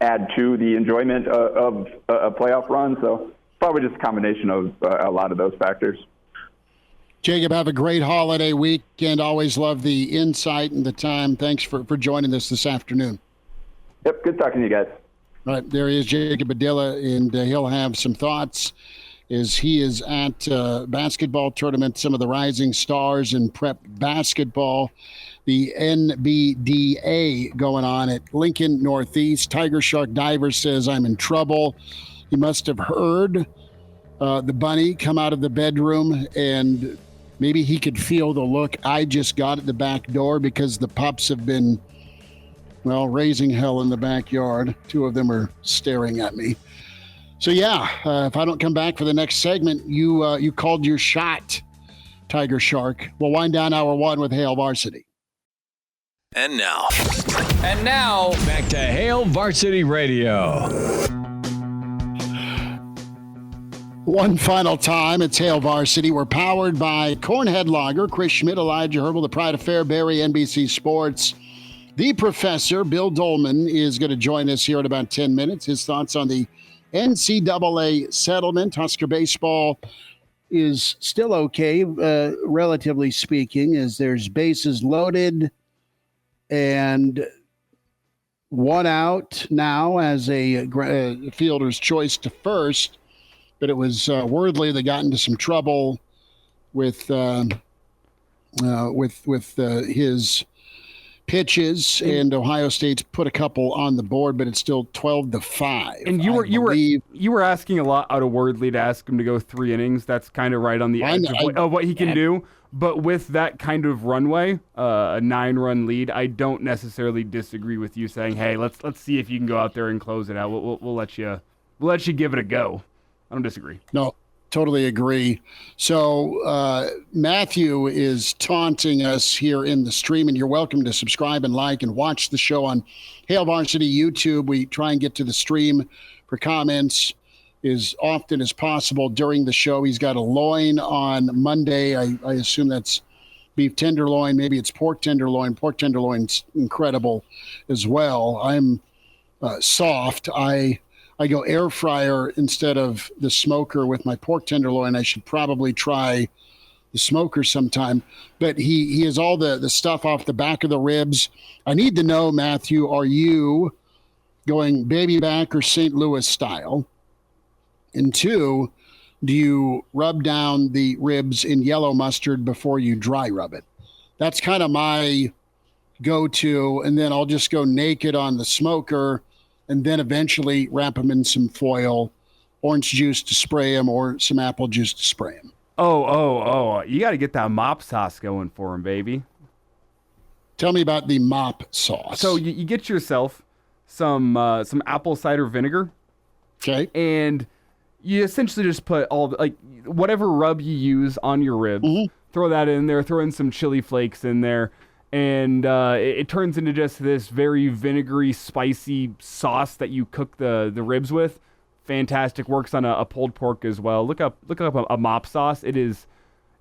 add to the enjoyment of a playoff run. So probably just a combination of a lot of those factors. Jacob, have a great holiday weekend. Always love the insight and the time. Thanks for joining us this afternoon. Yep, good talking to you guys. All right, there is Jacob Padilla, and he'll have some thoughts as he is at basketball tournament, some of the rising stars in prep basketball. The NBDA going on at Lincoln Northeast. Tiger Shark Diver says, I'm in trouble. He must have heard the bunny come out of the bedroom, and maybe he could feel the look I just got at the back door, because the pups have been, well, raising hell in the backyard. 2 of them are staring at me. So, yeah, if I don't come back for the next segment, you called your shot, Tiger Shark. We'll wind down hour 1 with Hail Varsity. And now, back to Hail Varsity Radio. One final time, it's Hail Varsity. We're powered by Cornhead Lager, Chris Schmidt, Elijah Herbel, the Pride of Fairbury, NBC Sports. The professor, Bill Doleman, is going to join us here in about 10 minutes. His thoughts on the NCAA settlement. Husker baseball is still okay, relatively speaking, as there's bases loaded and 1 out now as a fielder's choice to first. But it was Wordley that got into some trouble with his pitches, and Ohio State's put a couple on the board, but it's still 12-5. And you were asking a lot out of Wordley to ask him to go 3 innings. That's kind of right on the edge of what he can do. But with that kind of runway, a 9-run lead, I don't necessarily disagree with you saying, "Hey, let's see if you can go out there and close it out. We'll let you give it a go." I don't disagree. No, totally agree. So Matthew is taunting us here in the stream, and you're welcome to subscribe and like and watch the show on Hail Varsity YouTube. We try and get to the stream for comments as often as possible during the show. He's got a loin on Monday. I assume that's beef tenderloin, maybe it's pork tenderloin. Pork tenderloin's incredible as well. I'm soft. I go air fryer instead of the smoker with my pork tenderloin. I should probably try the smoker sometime. But he has all the stuff off the back of the ribs. I need to know, Matthew, are you going baby back or St. Louis style? And 2, do you rub down the ribs in yellow mustard before you dry rub it? That's kind of my go-to. And then I'll just go naked on the smoker and then eventually wrap them in some foil, orange juice to spray them, or some apple juice to spray them. Oh. You got to get that mop sauce going for them, baby. Tell me about the mop sauce. So you get yourself some apple cider vinegar. Okay. And you essentially just put whatever rub you use on your ribs, throw that in there, throw in some chili flakes in there, and it turns into just this very vinegary, spicy sauce that you cook the ribs with. Fantastic. Works on a pulled pork as well. Look up a mop sauce. It is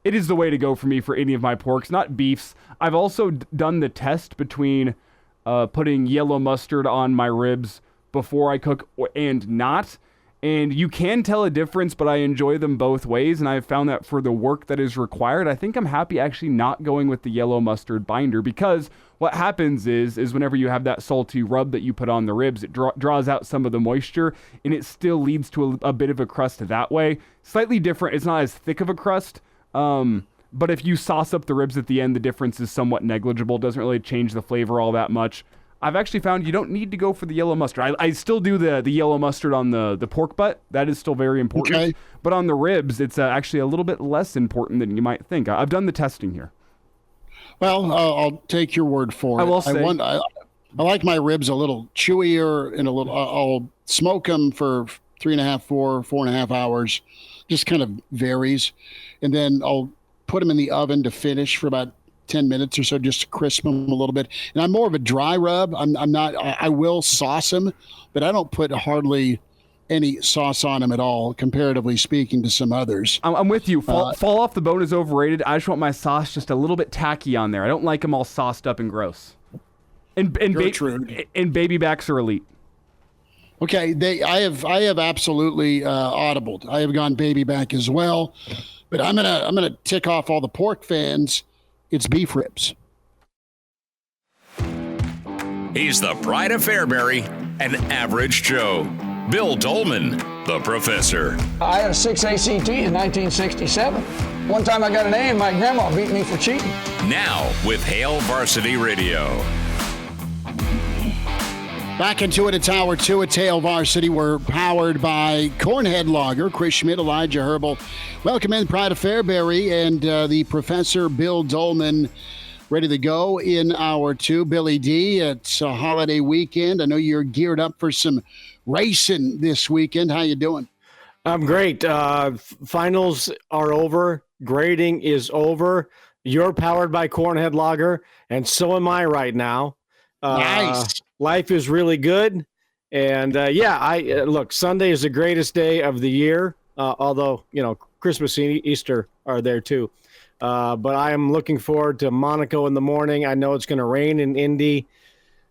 the way to go for me for any of my porks, not beefs. I've also done the test between putting yellow mustard on my ribs before I cook and not. And you can tell a difference, but I enjoy them both ways. And I've found that for the work that is required, I think I'm happy actually not going with the yellow mustard binder, because what happens is whenever you have that salty rub that you put on the ribs, it draws out some of the moisture, and it still leads to a bit of a crust that way. Slightly different. It's not as thick of a crust. But if you sauce up the ribs at the end, the difference is somewhat negligible. It doesn't really change the flavor all that much. I've actually found you don't need to go for the yellow mustard. I still do the yellow mustard on the pork butt. That is still very important. Okay. But on the ribs, it's actually a little bit less important than you might think. I've done the testing here. Well, I'll take your word for it. I will say. I like my ribs a little chewier and I'll smoke them for 3.5, 4.5 hours. Just kind of varies. And then I'll put them in the oven to finish for about 10 minutes or so, just to crisp them a little bit. And I'm more of a dry rub. I will sauce them, but I don't put hardly any sauce on them at all, comparatively speaking to some others. I'm with you. Fall off the bone is overrated. I just want my sauce just a little bit tacky on there. I don't like them all sauced up and gross. And baby backs are elite. Okay, I have absolutely audibled. I have gone baby back as well, but I'm gonna tick off all the pork fans. It's beef ribs. He's the pride of Fairbury, an average Joe. Bill Doleman, the professor. I had a 6 ACT in 1967. One time I got an A and my grandma beat me for cheating. Now with Hail Varsity Radio. Back into it. It's Hour 2 at Hail Varsity. We're powered by Cornhead Lager, Chris Schmidt, Elijah Herbel. Welcome in, Pride of Fairbury, and the Professor Bill Doleman ready to go in Hour 2. Billy D, it's a holiday weekend. I know you're geared up for some racing this weekend. How you doing? I'm great. Finals are over. Grading is over. You're powered by Cornhead Lager, and so am I right now. Nice. Life is really good. And, look, Sunday is the greatest day of the year, although, Christmas and Easter are there too. But I am looking forward to Monaco in the morning. I know it's going to rain in Indy,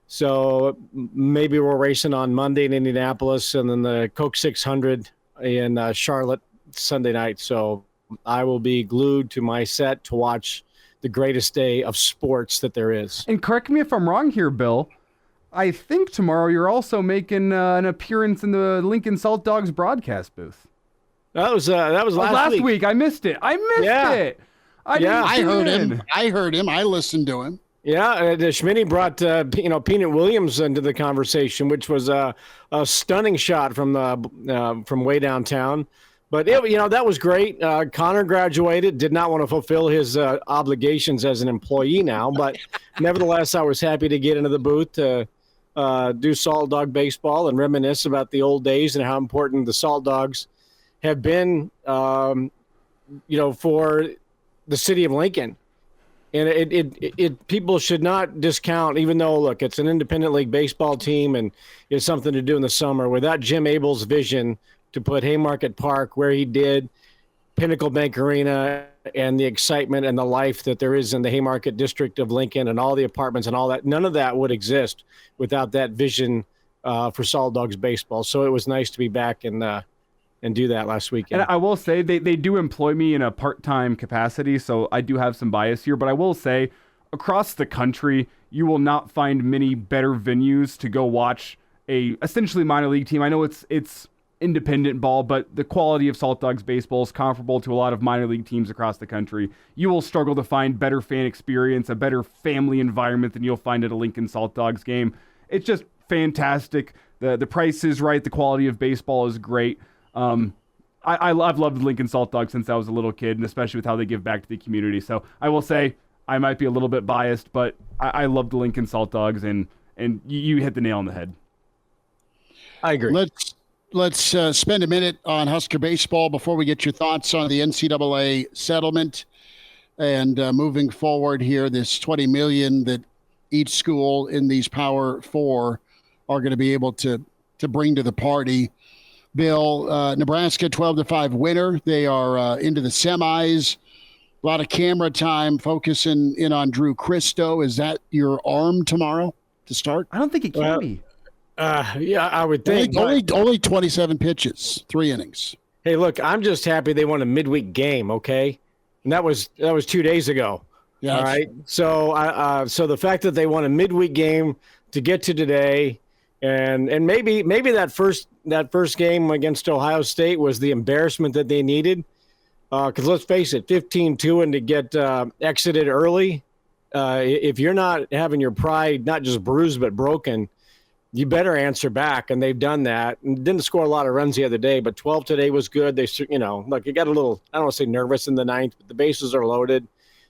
so maybe we're racing on Monday in Indianapolis and then the Coke 600 in Charlotte Sunday night. So I will be glued to my set to watch the greatest day of sports that there is. And correct me if I'm wrong here, Bill. I think tomorrow you're also making an appearance in the Lincoln Salt Dogs broadcast booth. That was last week. I missed it. I heard him. I listened to him. Yeah, Schmidt brought Peanut Williams into the conversation, which was a stunning shot from way downtown. But that was great. Connor graduated, did not want to fulfill his obligations as an employee now, but nevertheless, I was happy to get into the booth to do Salt Dog baseball and reminisce about the old days and how important the Salt Dogs have been, for the city of Lincoln. And it people should not discount, even though, look, it's an independent league baseball team and it's something to do in the summer. Without Jim Abel's vision to put Haymarket Park where he did, Pinnacle Bank Arena, and the excitement and the life that there is in the Haymarket district of Lincoln and all the apartments and all that. None of that would exist without that vision for Solid Dogs baseball. So it was nice to be back and do that last weekend. And I will say they do employ me in a part-time capacity, so I do have some bias here. But I will say, across the country, you will not find many better venues to go watch a essentially minor league team. I know it's independent ball, but the quality of Salt Dogs baseball is comparable to a lot of minor league teams across the country. You will struggle to find better fan experience, a better family environment than you'll find at a Lincoln Salt Dogs game. It's just fantastic. The price is right. The quality of baseball is great. I've loved Lincoln Salt Dogs since I was a little kid, and especially with how they give back to the community. So I will say I might be a little bit biased, but I love the Lincoln Salt Dogs, and you hit the nail on the head. I agree. Let's spend a minute on Husker baseball before we get your thoughts on the NCAA settlement and moving forward here. This $20 million that each school in these Power Four are going to be able to bring to the party. Bill, Nebraska 12-5 winner. They are into the semis. A lot of camera time focusing in on Drew Christo. Is that your arm tomorrow to start? I don't think it can be. Yeah, I would think. Only 27 pitches, 3 innings. Hey, look, I'm just happy they won a midweek game, okay? And that was 2 days ago. Yeah. All right. So so the fact that they won a midweek game to get to today, and maybe that first game against Ohio State was the embarrassment that they needed. Because let's face it, 15-2 and to get exited early, if you're not having your pride not just bruised but broken, you better answer back, and they've done that. And didn't score a lot of runs the other day, but 12 today was good. They, look, you got a little, I don't want to say nervous in the ninth, but the bases are loaded.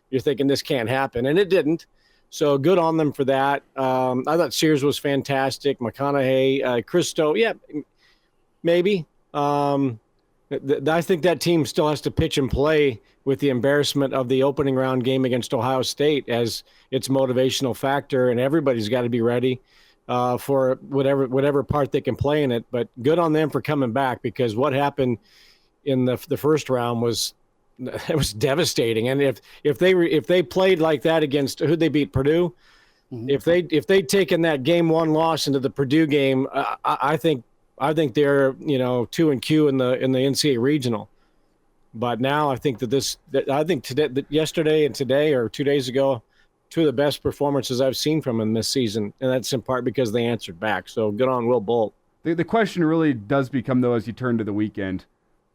You're thinking this can't happen, and it didn't. So good on them for that. I thought Sears was fantastic. McConaughey, Christo, yeah, maybe. I think that team still has to pitch and play with the embarrassment of the opening round game against Ohio State as its motivational factor, and everybody's got to be ready for whatever part they can play in it. But good on them for coming back, because what happened in the first round was devastating. And if they played like that against who'd they beat, Purdue, mm-hmm. if they'd taken that game 1 loss into the Purdue game, I think they're 2-Q in the NCAA regional. But now I think yesterday and today, or 2 days ago, 2 of the best performances I've seen from them this season, and that's in part because they answered back. So good on Will Bolt. The question really does become, though, as you turn to the weekend,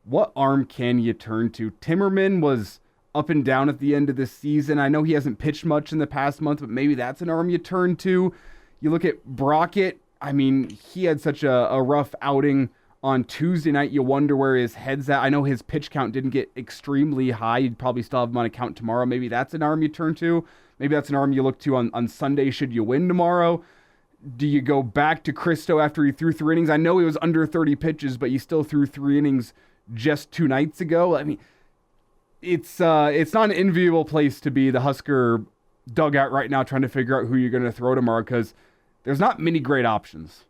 what arm can you turn to? Timmerman was up and down at the end of the season. I know he hasn't pitched much in the past month, but maybe that's an arm you turn to. You look at Brockett. I mean, he had such a rough outing on Tuesday night. You wonder where his head's at. I know his pitch count didn't get extremely high. You'd probably still have him on account tomorrow. Maybe that's an arm you turn to. Maybe that's an arm you look to on Sunday should you win tomorrow. Do you go back to Christo after he threw 3 innings? I know he was under 30 pitches, but he still threw 3 innings just 2 nights ago. I mean, it's not an enviable place to be, the Husker dugout right now, trying to figure out who you're going to throw tomorrow, because there's not many great options.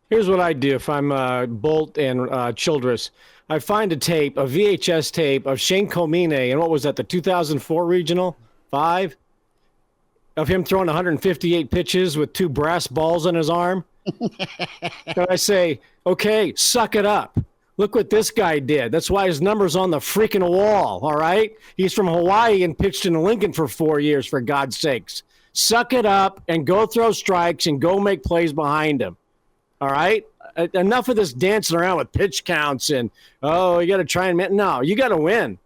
Here's what I do if I'm Bolt and Childress. I find a VHS tape of Shane Comine, and what was that, the 2004 Regional 5? Of him throwing 158 pitches with 2 brass balls on his arm. And I say, okay, suck it up. Look what this guy did. That's why his number's on the freaking wall, all right? He's from Hawaii and pitched in Lincoln for 4 years, for God's sakes. Suck it up and go throw strikes and go make plays behind him, all right? Enough of this dancing around with pitch counts and, you got to try and – no, you got to win,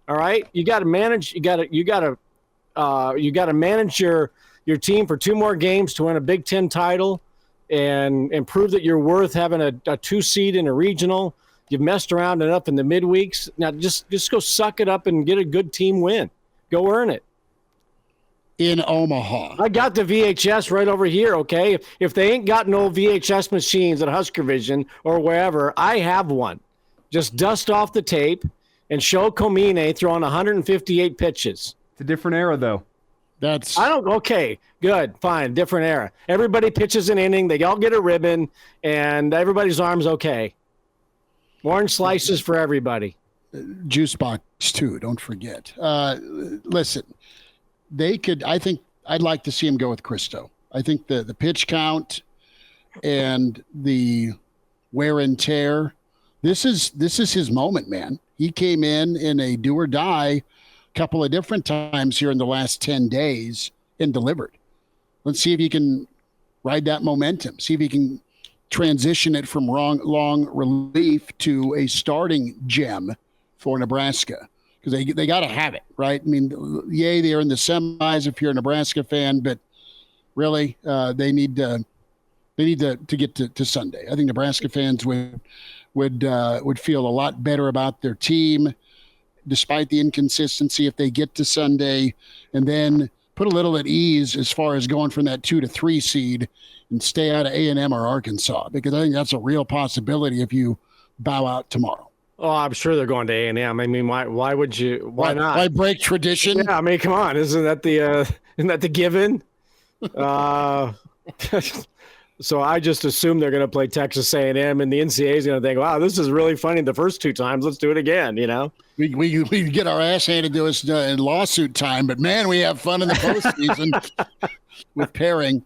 all right? You got to manage – you got to manage your team for 2 more games to win a Big Ten title and prove that you're worth having a 2 seed in a regional. You've messed around enough in the midweeks. Now just go suck it up and get a good team win. Go earn it. In Omaha. I got the VHS right over here, okay? If they ain't got no VHS machines at Husker Vision or wherever, I have one. Just dust off the tape and show Comine throwing 158 pitches. It's a different era, though. Okay, good, fine, different era. Everybody pitches an inning, they all get a ribbon, and everybody's arm's okay. Orange slices for everybody. juice box too. Don't forget. Listen, they could. I think I'd like to see him go with Christo. I think the pitch count and the wear and tear. This is his moment, man. He came in a do or die a couple of different times here in the last 10 days and delivered. Let's see if he can ride that momentum. See if he can transition it from long relief to a starting gem for Nebraska, because they got to have it, right? I mean, yay, they're in the semis if you're a Nebraska fan, but really they need to get to Sunday. I think Nebraska fans would feel a lot better about their team, despite the inconsistency, if they get to Sunday and then put a little at ease as far as going from that 2 to 3 seed and stay out of A&M or Arkansas, because I think that's a real possibility if you bow out tomorrow. Oh, I'm sure they're going to A&M. I mean, why would you? Why not? Why break tradition? Yeah, I mean, come on, isn't that the given? So I just assume they're going to play Texas A&M, and the NCAA is going to think, "Wow, this is really funny the first 2 times. Let's do it again." You know, we get our ass handed to us in lawsuit time, but man, we have fun in the postseason with pairing.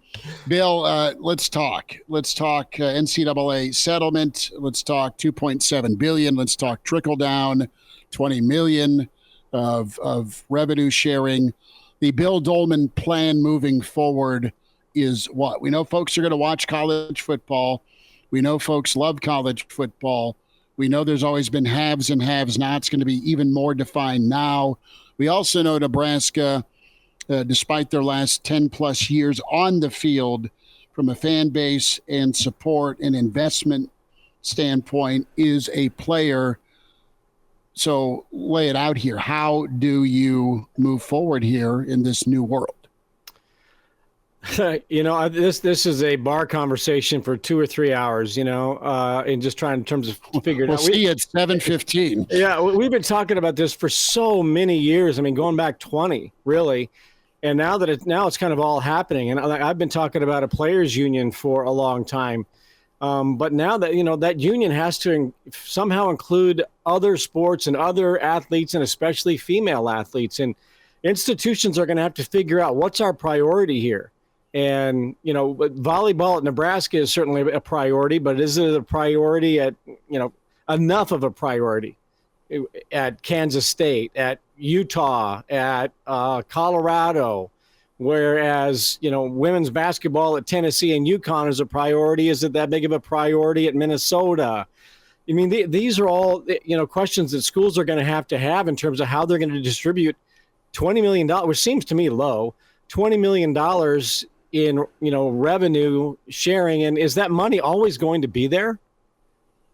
Bill, let's talk. Let's talk NCAA settlement. Let's talk $2.7 billion. Let's talk trickle down, $20 million of revenue sharing. The Bill Doleman plan moving forward is what? We know folks are going to watch college football. We know folks love college football. We know there's always been haves and have-nots, going to be even more defined now. We also know Nebraska, despite their last 10-plus years on the field, from a fan base and support and investment standpoint, is a player. So lay it out here. How do you move forward here in this new world? You know, this is a bar conversation for 2 or 3 hours, you know, and just trying in terms of figuring we'll out. We'll see at 7:15. Yeah, we've been talking about this for so many years. I mean, going back 20, really. And now it's kind of all happening. And I've been talking about a players union for a long time. But now that, you know, that union has to somehow include other sports and other athletes, and especially female athletes. And institutions are going to have to figure out what's our priority here. And, you know, volleyball at Nebraska is certainly a priority, but is it a priority at, you know, enough of a priority at Kansas State, at Utah, at Colorado, whereas, you know, women's basketball at Tennessee and UConn is a priority. Is it that big of a priority at Minnesota? I mean, these are all, you know, questions that schools are going to have in terms of how they're going to distribute $20 million, which seems to me low, $20 million in, you know, revenue sharing. And is that money always going to be there?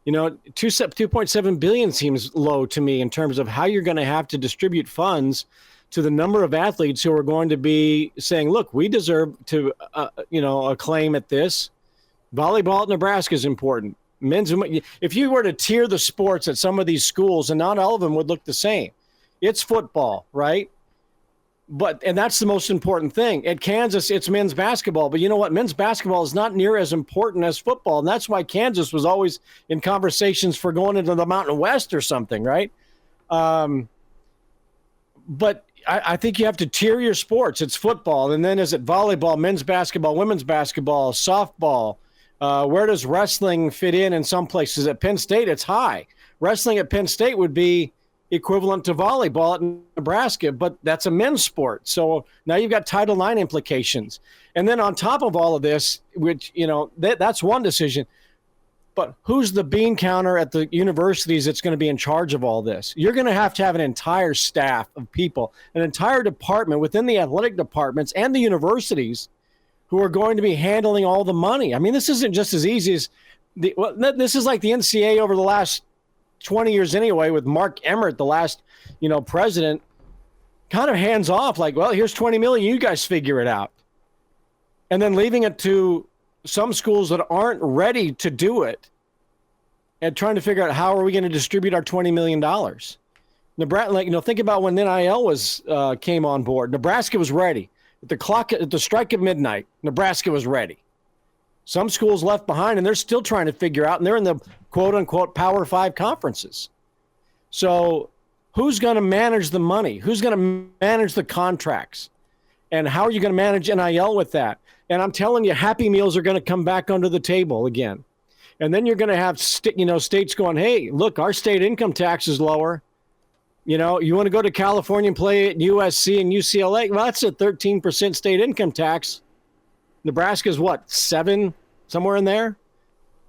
You know, $2.7 billion seems low to me in terms of how you're going to have to distribute funds to the number of athletes who are going to be saying, look, we deserve to, you know, a claim at this. Volleyball at Nebraska is important. Men's, if you were to tier the sports at some of these schools, and not all of them would look the same. It's football, right? And that's the most important thing. At Kansas, it's men's basketball. But you know what? Men's basketball is not near as important as football. And that's why Kansas was always in conversations for going into the Mountain West or something, right? But I think you have to tier your sports. It's football. And then is it volleyball, men's basketball, women's basketball, softball? Where does wrestling fit in some places? At Penn State, it's high. Wrestling at Penn State would be equivalent to volleyball at Nebraska, but that's a men's sport. So now you've got Title IX implications. And then on top of all of this, which, you know, that's one decision, but who's the bean counter at the universities that's going to be in charge of all this? You're going to have an entire staff of people, an entire department within the athletic departments and the universities who are going to be handling all the money. I mean, this isn't just as easy as this is like the NCAA over the last 20 years anyway, with Mark Emmert, the last, you know, president, kind of hands off, like, well, here's $20 million, you guys figure it out. And then leaving it to some schools that aren't ready to do it and trying to figure out how are we going to distribute our $20 million. Nebraska, like, you know, think about when NIL came on board. Nebraska was ready. At the strike of midnight, Nebraska was ready. Some schools left behind, and they're still trying to figure out, and they're in the quote-unquote Power 5 conferences. So who's going to manage the money? Who's going to manage the contracts? And how are you going to manage NIL with that? And I'm telling you, Happy Meals are going to come back under the table again. And then you're going to have states going, hey, look, our state income tax is lower. You want to go to California and play at USC and UCLA? Well, that's a 13% state income tax. Nebraska's what, 7, somewhere in there?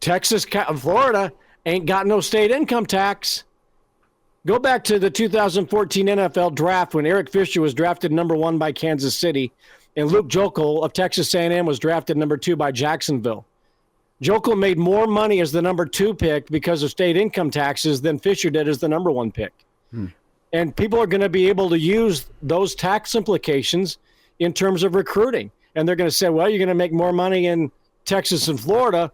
Texas, Florida ain't got no state income tax. Go back to the 2014 NFL draft when Eric Fisher was drafted number 1 by Kansas City and Luke Joeckel of Texas A&M was drafted number 2 by Jacksonville. Joeckel made more money as the number 2 pick because of state income taxes than Fisher did as the number 1 pick. And people are going to be able to use those tax implications in terms of recruiting. And they're going to say, well, you're going to make more money in Texas and Florida,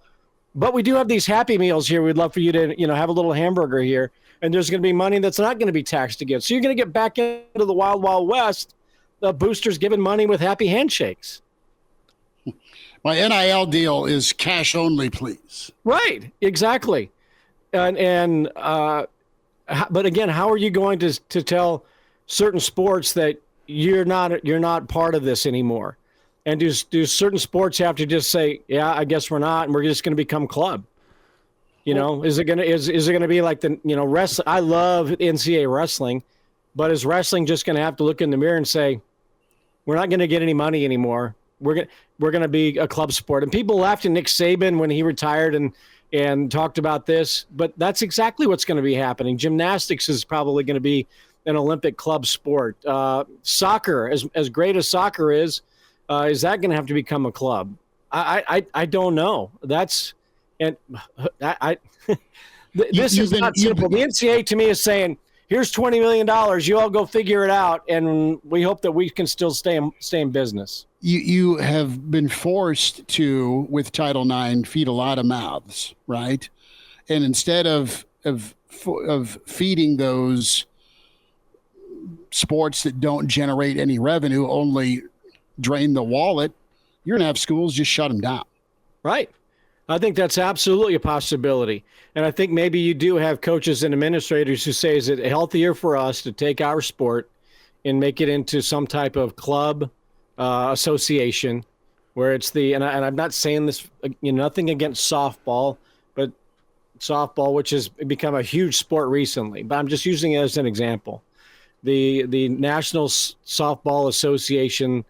but we do have these Happy Meals here. We'd love for you to, have a little hamburger here. And there's going to be money that's not going to be taxed again. So you're going to get back into the wild, wild west, the boosters giving money with happy handshakes. My NIL deal is cash only, please. Right, exactly. But again, how are you going to tell certain sports that you're not part of this anymore? And do certain sports have to just say, yeah, I guess we're not, and we're just going to become club? Is it going to be like the wrestling? I love NCAA wrestling, but is wrestling just going to have to look in the mirror and say, we're not going to get any money anymore? We're going to be a club sport. And people laughed at Nick Saban when he retired and talked about this, but that's exactly what's going to be happening. Gymnastics is probably going to be an Olympic club sport. Soccer, as great as soccer is that going to have to become a club? I don't know. This is not simple. The NCAA to me is saying, here's $20 million. You all go figure it out, and we hope that we can still stay in business. You have been forced to, with Title IX, feed a lot of mouths, right? And instead of feeding those sports that don't generate any revenue, only drain the wallet, you're going to have schools just shut them down. Right. I think that's absolutely a possibility. And I think maybe you do have coaches and administrators who say, is it healthier for us to take our sport and make it into some type of club association where it's and I'm not saying this, nothing against softball, but softball, which has become a huge sport recently, but I'm just using it as an example. The National Softball Association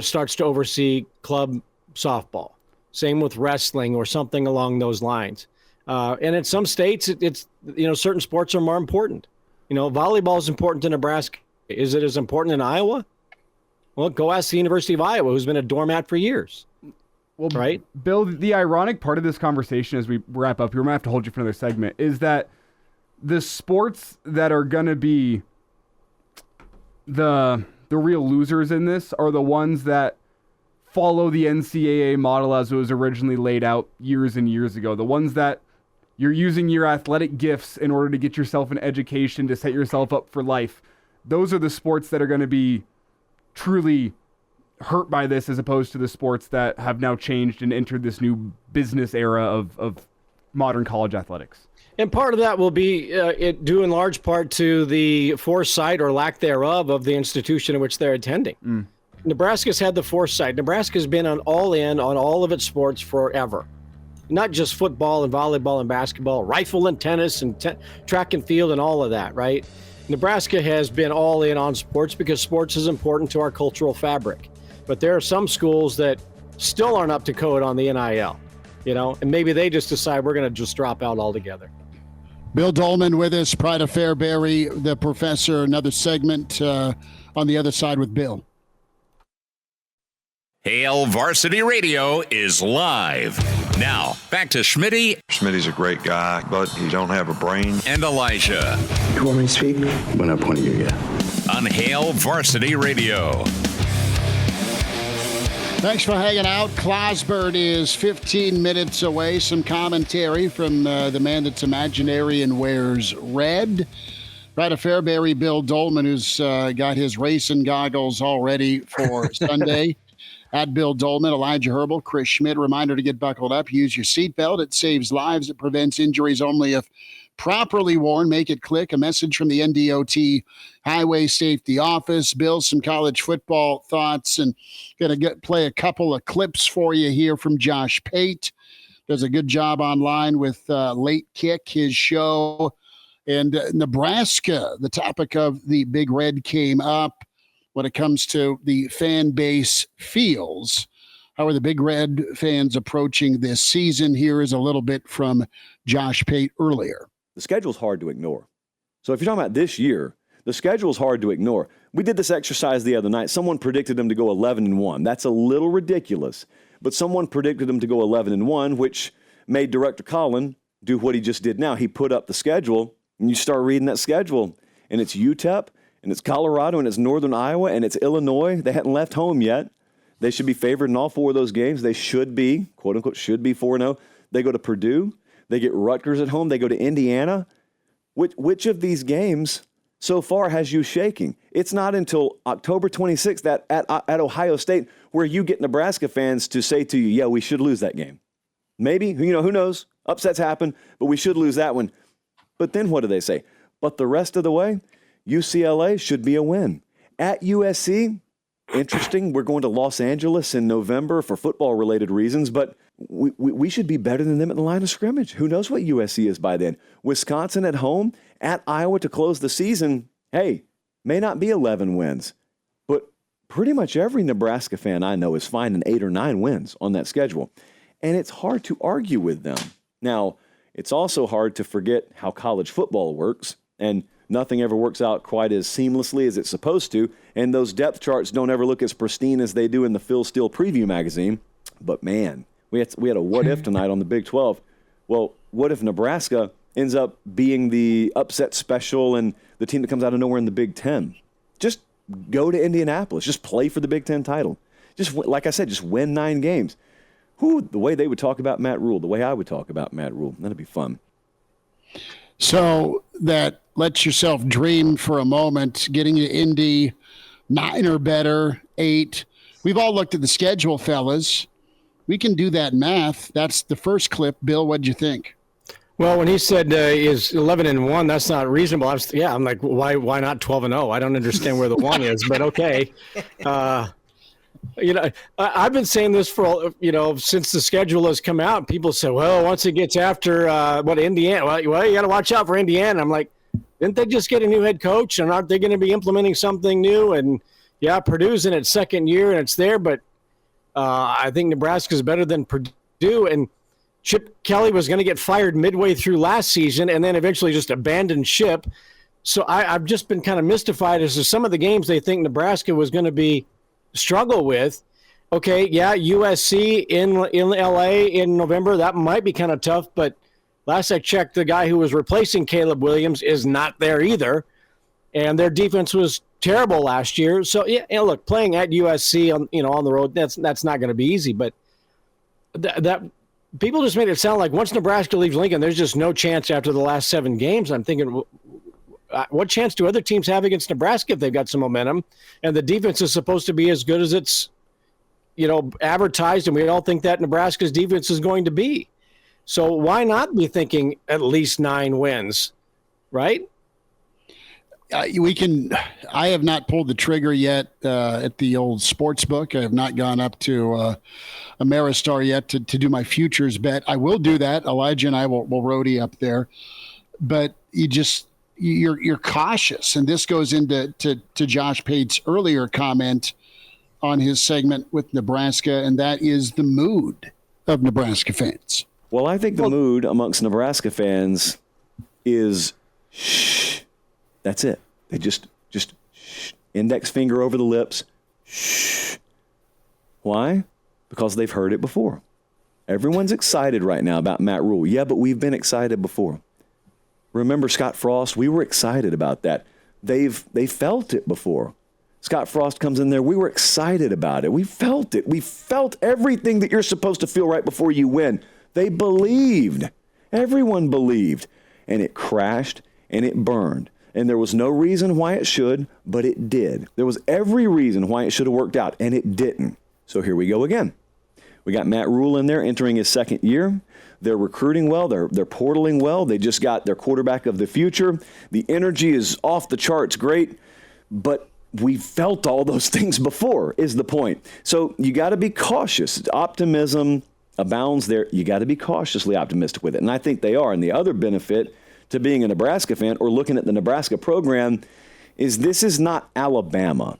starts to oversee club softball. Same with wrestling or something along those lines. And in some states, it's certain sports are more important. Volleyball is important to Nebraska. Is it as important in Iowa? Well, go ask the University of Iowa, who's been a doormat for years. Well, right? Bill, the ironic part of this conversation as we wrap up here, we're going to have to hold you for another segment, is that the sports that are going to be the real losers in this are the ones that follow the NCAA model as it was originally laid out years and years ago. The ones that you're using your athletic gifts in order to get yourself an education to set yourself up for life. Those are the sports that are going to be truly hurt by this, as opposed to the sports that have now changed and entered this new business era of modern college athletics. And part of that will be due in large part to the foresight or lack thereof of the institution in which they're attending. Nebraska's had the foresight. Nebraska's been all in on all of its sports forever. Not just football and volleyball and basketball, rifle and tennis and track and field and all of that, right? Nebraska has been all in on sports because sports is important to our cultural fabric. But there are some schools that still aren't up to code on the NIL, and maybe they just decide we're going to just drop out altogether. Bill Doleman with us, Pride of Fairbury, the professor. Another segment on the other side with Bill. Hail Varsity Radio is live. Now, back to Schmitty. Schmitty's a great guy, but he don't have a brain. And Elijah. You want me to speak? When I point you, yeah. On Hail Varsity Radio. Thanks for hanging out. Clausborne is 15 minutes away. Some commentary from the man that's imaginary and wears red. Right of Fairbury, Bill Doleman, who's got his racing goggles all ready for Sunday. At Bill Doleman, Elijah Herbel, Chris Schmidt. Reminder to get buckled up. Use your seatbelt. It saves lives. It prevents injuries only if properly worn. Make it click. A message from the NDOT Highway Safety Office. Bill, some college football thoughts, and going to play a couple of clips for you here from Josh Pate. Does a good job online with Late Kick, his show. And Nebraska, the topic of the Big Red came up when it comes to the fan base feels. How are the Big Red fans approaching this season? Here is a little bit from Josh Pate earlier. The schedule's hard to ignore. So if you're talking about this year, the schedule's hard to ignore. We did this exercise the other night. Someone predicted them to go 11-1. That's a little ridiculous, but someone predicted them to go 11-1, which made Director Colin do what he just did now. He put up the schedule, and you start reading that schedule, and it's UTEP, and it's Colorado, and it's Northern Iowa, and it's Illinois. They hadn't left home yet. They should be favored in all four of those games. They should be, quote-unquote, should be 4-0. They go to Purdue. They get Rutgers at home. They go to Indiana. Which of these games so far has you shaking? It's not until October 26th at Ohio State where you get Nebraska fans to say to you, yeah, we should lose that game. Maybe, who knows? Upsets happen, but we should lose that one. But then what do they say? But the rest of the way, UCLA should be a win. At USC, interesting. We're going to Los Angeles in November for football-related reasons, but we should be better than them at the line of scrimmage. Who knows what USC is by then? Wisconsin at home, at Iowa to close the season. Hey, may not be 11 wins, but pretty much every Nebraska fan I know is finding 8 or 9 wins on that schedule, and it's hard to argue with them. Now, it's also hard to forget how college football works, and nothing ever works out quite as seamlessly as it's supposed to, and those depth charts don't ever look as pristine as they do in the Phil Steele preview magazine. But, man, we had a what-if tonight on the Big 12. Well, what if Nebraska ends up being the upset special and the team that comes out of nowhere in the Big 10? Just go to Indianapolis. Just play for the Big 10 title. Just, like I said, just win 9 games. The way they would talk about Matt Rule, the way I would talk about Matt Rule, that'd be fun. So that lets yourself dream for a moment, getting to Indy, 9 or better, 8. We've all looked at the schedule, fellas. We can do that math. That's the first clip. Bill, what'd you think? Well, when he said is 11-1, that's not reasonable. I'm like, why not 12-0? I don't understand where the 1 is, but okay. I've been saying this for, since the schedule has come out. People say, well, once it gets after Indiana, well, you got to watch out for Indiana. I'm like, didn't they just get a new head coach, and aren't they going to be implementing something new? And yeah, Purdue's in its second year and it's there, but I think Nebraska's better than Purdue. And Chip Kelly was going to get fired midway through last season and then eventually just abandoned ship. So I've just been kind of mystified as to some of the games they think Nebraska was going to struggle with. Okay, yeah, USC in LA in November, that might be kind of tough, but last I checked, the guy who was replacing Caleb Williams is not there either, and their defense was terrible last year. So yeah, look, playing at USC on the road, that's not going to be easy. But that people just made it sound like once Nebraska leaves Lincoln, there's just no chance after the last 7 games. I'm thinking, what chance do other teams have against Nebraska if they've got some momentum? And the defense is supposed to be as good as it's advertised, and we all think that Nebraska's defense is going to be. So why not be thinking at least 9 wins, right? I have not pulled the trigger yet at the old sports book. I have not gone up to Ameristar yet to do my futures bet. I will do that. Elijah and I will roadie up there. But you're cautious, and this goes into Josh Pate's earlier comment on his segment with Nebraska, and that is the mood of Nebraska fans. Well, I think the mood amongst Nebraska fans is shh. That's it. They just shh. Index finger over the lips. Shh. Why? Because they've heard it before. Everyone's excited right now about Matt Rule. Yeah, but we've been excited before. Remember Scott Frost? We were excited about that. They felt it before. Scott Frost comes in there. We were excited about it. We felt it. We felt everything that you're supposed to feel right before you win. They believed. Everyone believed. And it crashed and it burned. And there was no reason why it should, but it did. There was every reason why it should have worked out, and it didn't. So here we go again. We got Matt Rule in there entering his second year. They're recruiting well. They're portaling well. They just got their quarterback of the future. The energy is off the charts great, but we felt all those things before is the point. So you got to be cautious. Optimism abounds there. You got to be cautiously optimistic with it, and I think they are. And the other benefit to being a Nebraska fan or looking at the Nebraska program is this is not Alabama.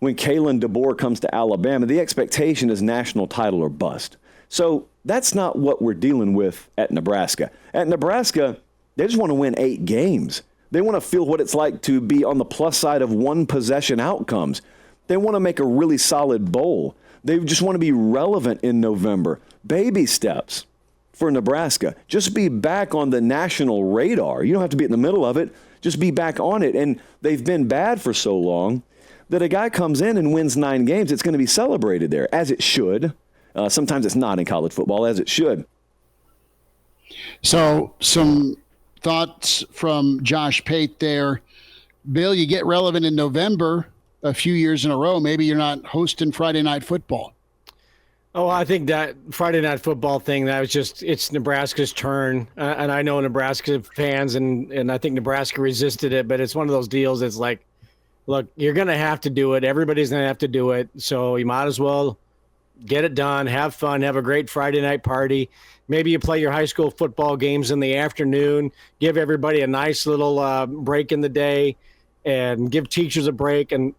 When Kalen DeBoer comes to Alabama, the expectation is national title or bust. So that's not what we're dealing with at Nebraska. At Nebraska, they just want to win 8 games. They want to feel what it's like to be on the plus side of one possession outcomes. They want to make a really solid bowl. They just want to be relevant in November. Baby steps for Nebraska. Just be back on the national radar. You don't have to be in the middle of it. Just be back on it. And they've been bad for so long that a guy comes in and wins 9 games, it's going to be celebrated there, as it should. Sometimes it's not in college football, as it should. So some thoughts from Josh Pate there. Bill, you get relevant in November a few years in a row. Maybe you're not hosting Friday Night Football. Oh, I think that Friday Night Football thing, that was just, it's Nebraska's turn. And I know Nebraska fans, and I think Nebraska resisted it, but it's one of those deals that's like, look, you're going to have to do it. Everybody's going to have to do it. So you might as well get it done, have fun, have a great Friday night party. Maybe you play your high school football games in the afternoon, give everybody a nice little break in the day, and give teachers a break. And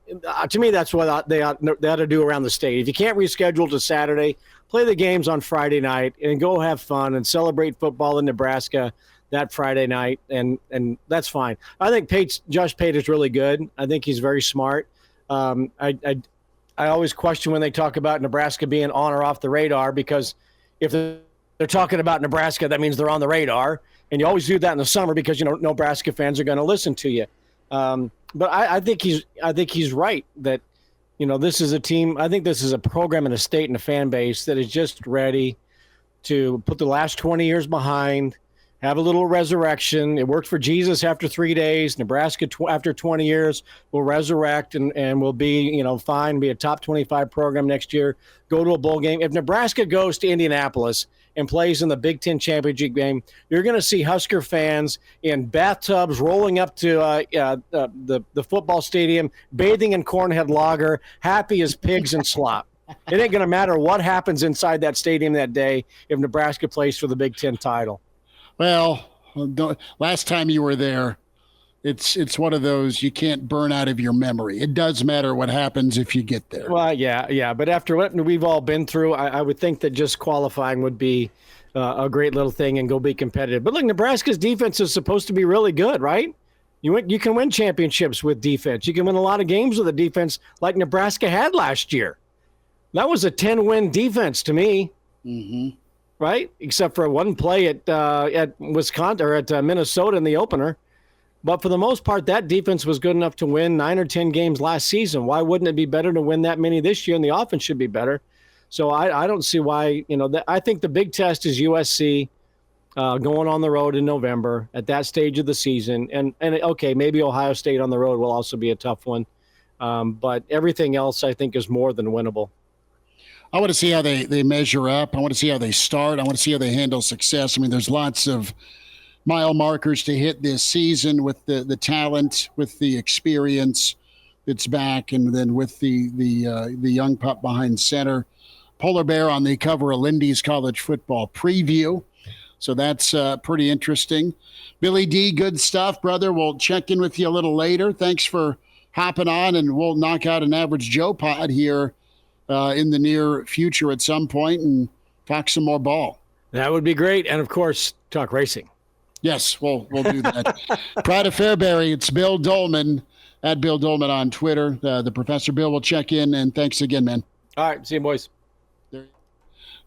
to me, that's what they ought to do around the state. If you can't reschedule to Saturday, play the games on Friday night and go have fun and celebrate football in Nebraska that Friday night, and that's fine. I think Josh Pate is really good. I think he's very smart. I always question when they talk about Nebraska being on or off the radar, because if they're talking about Nebraska, that means they're on the radar, and you always do that in the summer because Nebraska fans are going to listen to you. But I think he's right that this is a team. I think this is a program and a state and a fan base that is just ready to put the last 20 years behind. Have a little resurrection. It worked for Jesus after 3 days. Nebraska after 20 years will resurrect and will be, fine, be a top 25 program next year, go to a bowl game. If Nebraska goes to Indianapolis and plays in the Big Ten championship game, you're going to see Husker fans in bathtubs rolling up to the football stadium, bathing in Cornhead Lager, happy as pigs in slop. It ain't going to matter what happens inside that stadium that day if Nebraska plays for the Big Ten title. Well, last time you were there, it's one of those you can't burn out of your memory. It does matter what happens if you get there. Well, yeah. But after what we've all been through, I would think that just qualifying would be a great little thing and go be competitive. But look, Nebraska's defense is supposed to be really good, right? You can win championships with defense. You can win a lot of games with a defense like Nebraska had last year. That was a 10-win defense to me. Mm-hmm. Right? Except for one play at Wisconsin or at Minnesota in the opener. But for the most part, that defense was good enough to win 9 or 10 games last season. Why wouldn't it be better to win that many this year? And the offense should be better. So I don't see why, I think the big test is USC going on the road in November at that stage of the season. And okay, maybe Ohio State on the road will also be a tough one. But everything else I think is more than winnable. I want to see how they measure up. I want to see how they start. I want to see how they handle success. I mean, there's lots of mile markers to hit this season with the talent, with the experience that's back, and then with the young pup behind center. Polar Bear on the cover of Lindy's College Football Preview. So that's pretty interesting. Billy D, good stuff, brother. We'll check in with you a little later. Thanks for hopping on, and we'll knock out an Average Joe pod here in the near future at some point and talk some more ball. That would be great. And, of course, talk racing. Yes, we'll do that. Pride of Fairbury, it's Bill Doleman, at Bill Doleman on Twitter. The Professor Bill will check in, and thanks again, man. All right, see you, boys.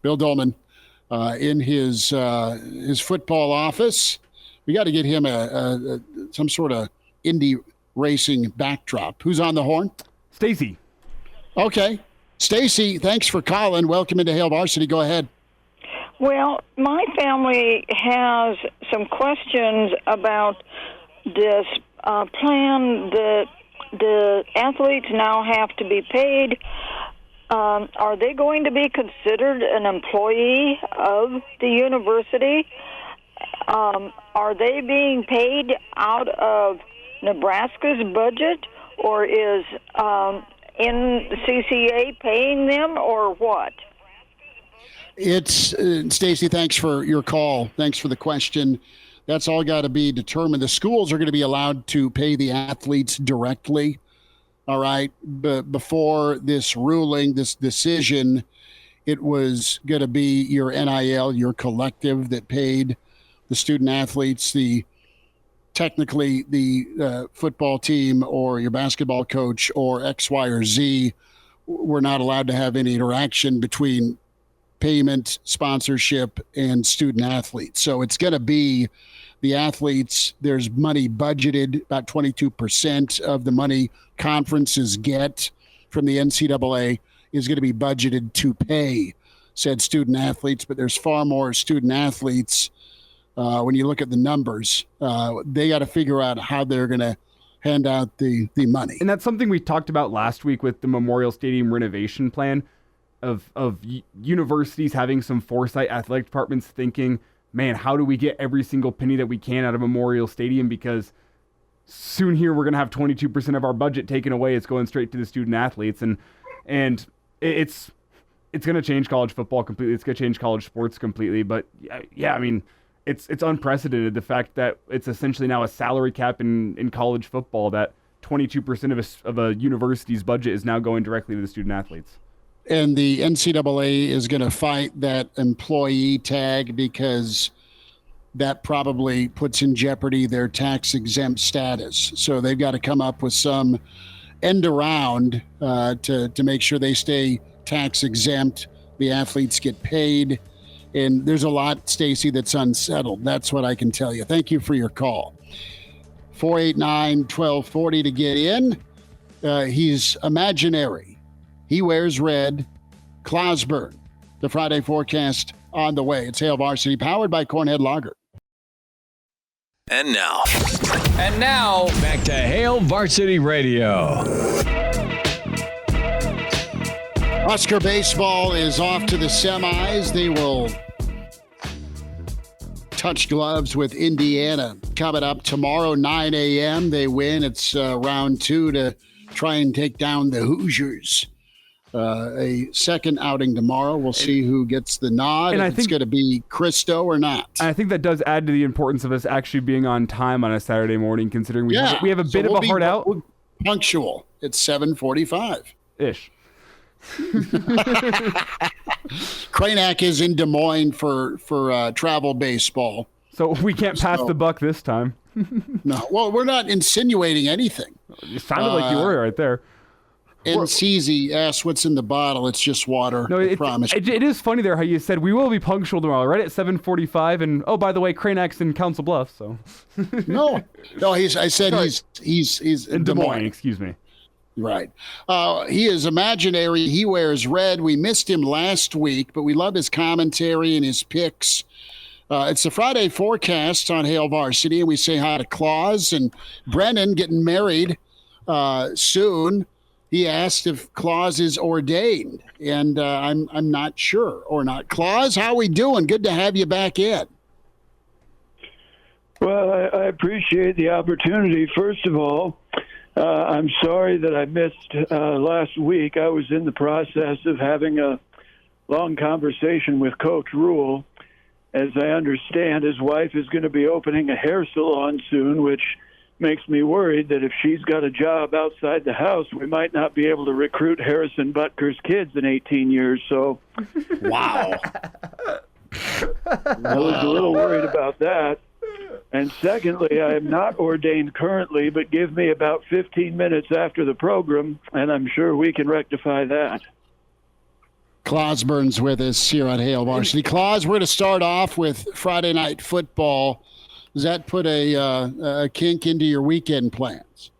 Bill Doleman in his football office. We got to get him some sort of Indy racing backdrop. Who's on the horn? Stacy. Okay. Stacy, thanks for calling. Welcome into Hail Varsity. Go ahead. Well, my family has some questions about this plan that the athletes now have to be paid are they going to be considered an employee of the university? Are they being paid out of Nebraska's budget, or is NCCA paying them, or what? It's Stacy, thanks for your call. Thanks for the question. That's all got to be determined. The schools are going to be allowed to pay the athletes directly. All right. But before this ruling, this decision, it was going to be your NIL, your collective that paid the student athletes, technically the football team or your basketball coach or X, Y, or Z were not allowed to have any interaction between payment, sponsorship, and student athletes. So it's going to be the athletes. There's money budgeted, about 22% of the money conferences get from the NCAA is going to be budgeted to pay said student athletes, but there's far more student athletes. When you look at the numbers, they got to figure out how they're going to hand out the money. And that's something we talked about last week with the Memorial Stadium renovation plan of universities having some foresight, athletic departments thinking, man, how do we get every single penny that we can out of Memorial Stadium? Because soon here we're going to have 22% of our budget taken away. It's going straight to the student athletes. And it's going to change college football completely. It's going to change college sports completely. But yeah, I mean, it's unprecedented, the fact that it's essentially now a salary cap in college football, that 22% of a university's budget is now going directly to the student athletes. And the NCAA is going to fight that employee tag because that probably puts in jeopardy their tax-exempt status. So they've got to come up with some end around to make sure they stay tax-exempt, the athletes get paid. And there's a lot, Stacy, that's unsettled. That's what I can tell you. Thank you for your call. 489-1240 to get in. He's imaginary. He wears red. Clausborne, the Friday forecast on the way. It's Hail Varsity, powered by Cornhead Lager. And now, back to Hail Varsity Radio. Husker baseball is off to the semis. They will touch gloves with Indiana coming up tomorrow, 9 a.m. They win. It's round 2 to try and take down the Hoosiers. A second outing tomorrow. We'll see who gets the nod. And I think it's going to be Christo or not. I think that does add to the importance of us actually being on time on a Saturday morning, considering we have a bit of a hard out. Punctual. It's 7:45 ish. Cranack is in Des Moines for travel baseball, so we can't pass the buck this time. No, well, we're not insinuating anything. It sounded like you were right there. And CZ asks what's in the bottle. It's just water. No, I promise. It is funny there how you said we will be punctual tomorrow, right at 7:45. And oh, by the way, Cranack's in Council Bluffs. So no. I said he's in Des Moines. Excuse me. Right. He is imaginary. He wears red. We missed him last week, but we love his commentary and his picks. It's the Friday forecast on Hail Varsity, and we say hi to Claus and Brennan getting married soon. He asked if Claus is ordained, and I'm not sure or not. Claus, how we doing? Good to have you back in. Well, I appreciate the opportunity. First of all, I'm sorry that I missed last week. I was in the process of having a long conversation with Coach Rule. As I understand, his wife is going to be opening a hair salon soon, which makes me worried that if she's got a job outside the house, we might not be able to recruit Harrison Butker's kids in 18 years. So, wow. I was a little worried about that. And secondly, I am not ordained currently, but give me about 15 minutes after the program, and I'm sure we can rectify that. Clausborne's with us here on Hail Varsity. Claus, we're going to start off with Friday night football. Does that put a kink into your weekend plans?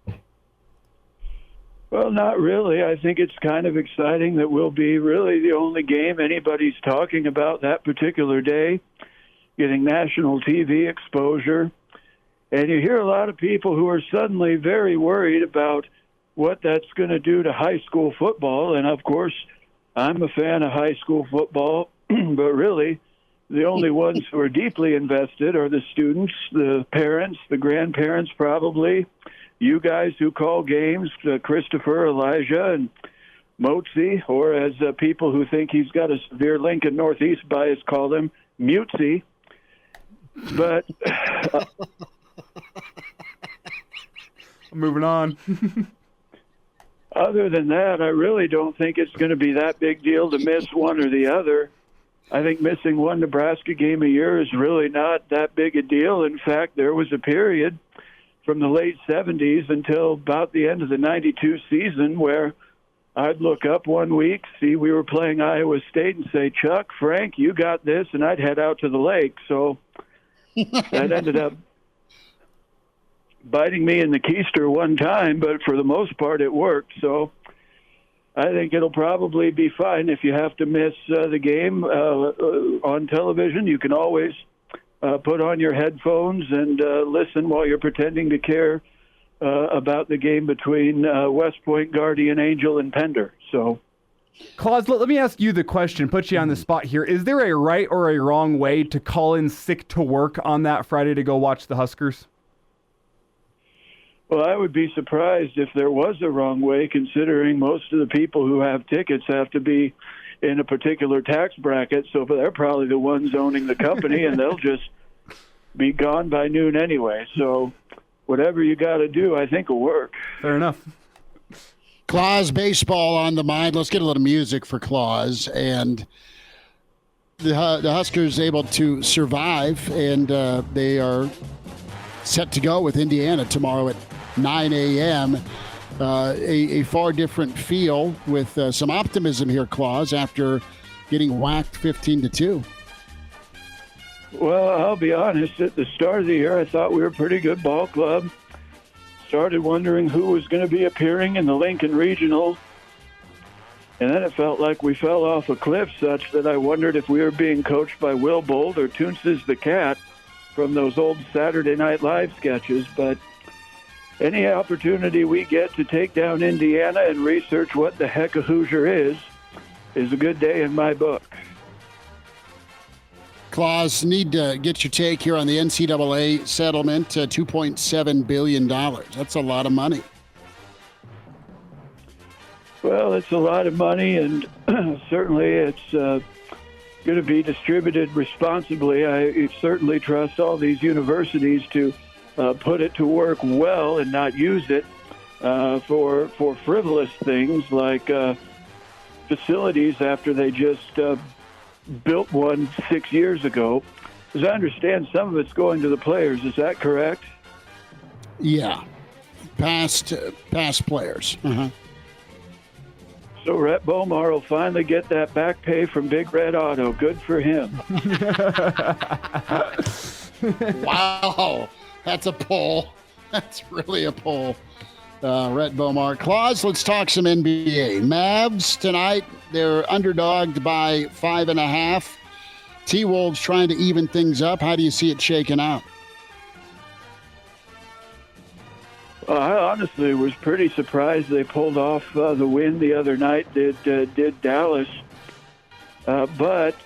Well, not really. I think it's kind of exciting that we'll be really the only game anybody's talking about that particular day, getting national TV exposure. And you hear a lot of people who are suddenly very worried about what that's going to do to high school football. And, of course, I'm a fan of high school football, but really the only ones who are deeply invested are the students, the parents, the grandparents probably, you guys who call games, Christopher, Elijah, and Motzi, or as people who think he's got a severe Lincoln Northeast bias call him, Mutzi. But moving on. Other than that, I really don't think it's going to be that big deal to miss one or the other. I think missing one Nebraska game a year is really not that big a deal. In fact, there was a period from the late 70s until about the end of the 92 season where I'd look up one week, see we were playing Iowa State, and say, Chuck, Frank, you got this, and I'd head out to the lake. So that ended up biting me in the keister one time, but for the most part it worked. So I think it'll probably be fine. If you have to miss the game on television, you can always put on your headphones and listen while you're pretending to care about the game between West Point, Guardian Angel, and Pender. So, Claus, let me ask you the question, put you on the spot here. Is there a right or a wrong way to call in sick to work on that Friday to go watch the Huskers? Well, I would be surprised if there was a wrong way, considering most of the people who have tickets have to be in a particular tax bracket, so they're probably the ones owning the company, and they'll just be gone by noon anyway. So whatever you got to do, I think will work. Fair enough. Claus, baseball on the mind. Let's get a little music for Claus. And the Huskers able to survive, and they are set to go with Indiana tomorrow at 9 a.m. A far different feel with some optimism here, Claus, after getting whacked 15-2. Well, I'll be honest. At the start of the year, I thought we were a pretty good ball club. Started wondering who was going to be appearing in the Lincoln Regional. And then it felt like we fell off a cliff such that I wondered if we were being coached by Will Bolt or Toonces the Cat from those old Saturday Night Live sketches. But any opportunity we get to take down Indiana and research what the heck a Hoosier is a good day in my book. Claus, need to get your take here on the NCAA settlement, $2.7 billion. That's a lot of money. Well, it's a lot of money, and certainly it's going to be distributed responsibly. I certainly trust all these universities to put it to work well and not use it for frivolous things like facilities after they just built one 6 years ago. As I understand, some of it's going to the players. Is that correct? Yeah, past players. Uh-huh. So Rhett Bomar will finally get that back pay from Big Red Auto. Good for him. Wow, that's a pull. That's really a pull. Rhett Bomar. Claus, let's talk some NBA. Mavs tonight, they're underdogged by 5.5. T-Wolves trying to even things up. How do you see it shaking out? I honestly was pretty surprised they pulled off the win the other night, did Dallas. But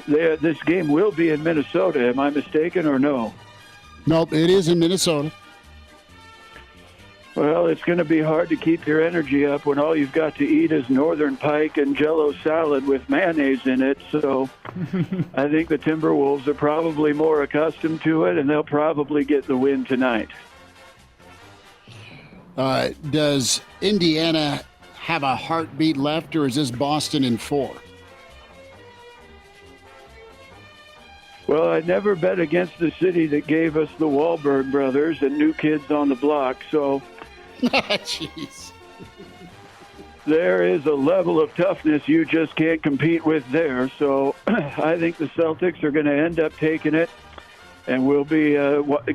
this game will be in Minnesota. Am I mistaken or no? Nope, it is in Minnesota. Well, it's going to be hard to keep your energy up when all you've got to eat is Northern Pike and Jell-O salad with mayonnaise in it. So I think the Timberwolves are probably more accustomed to it, and they'll probably get the win tonight. Does Indiana have a heartbeat left, or is this Boston in 4? Well, I never bet against the city that gave us the Wahlberg brothers and New Kids on the Block, so jeez. There is a level of toughness you just can't compete with there. So I think the Celtics are going to end up taking it, and we'll be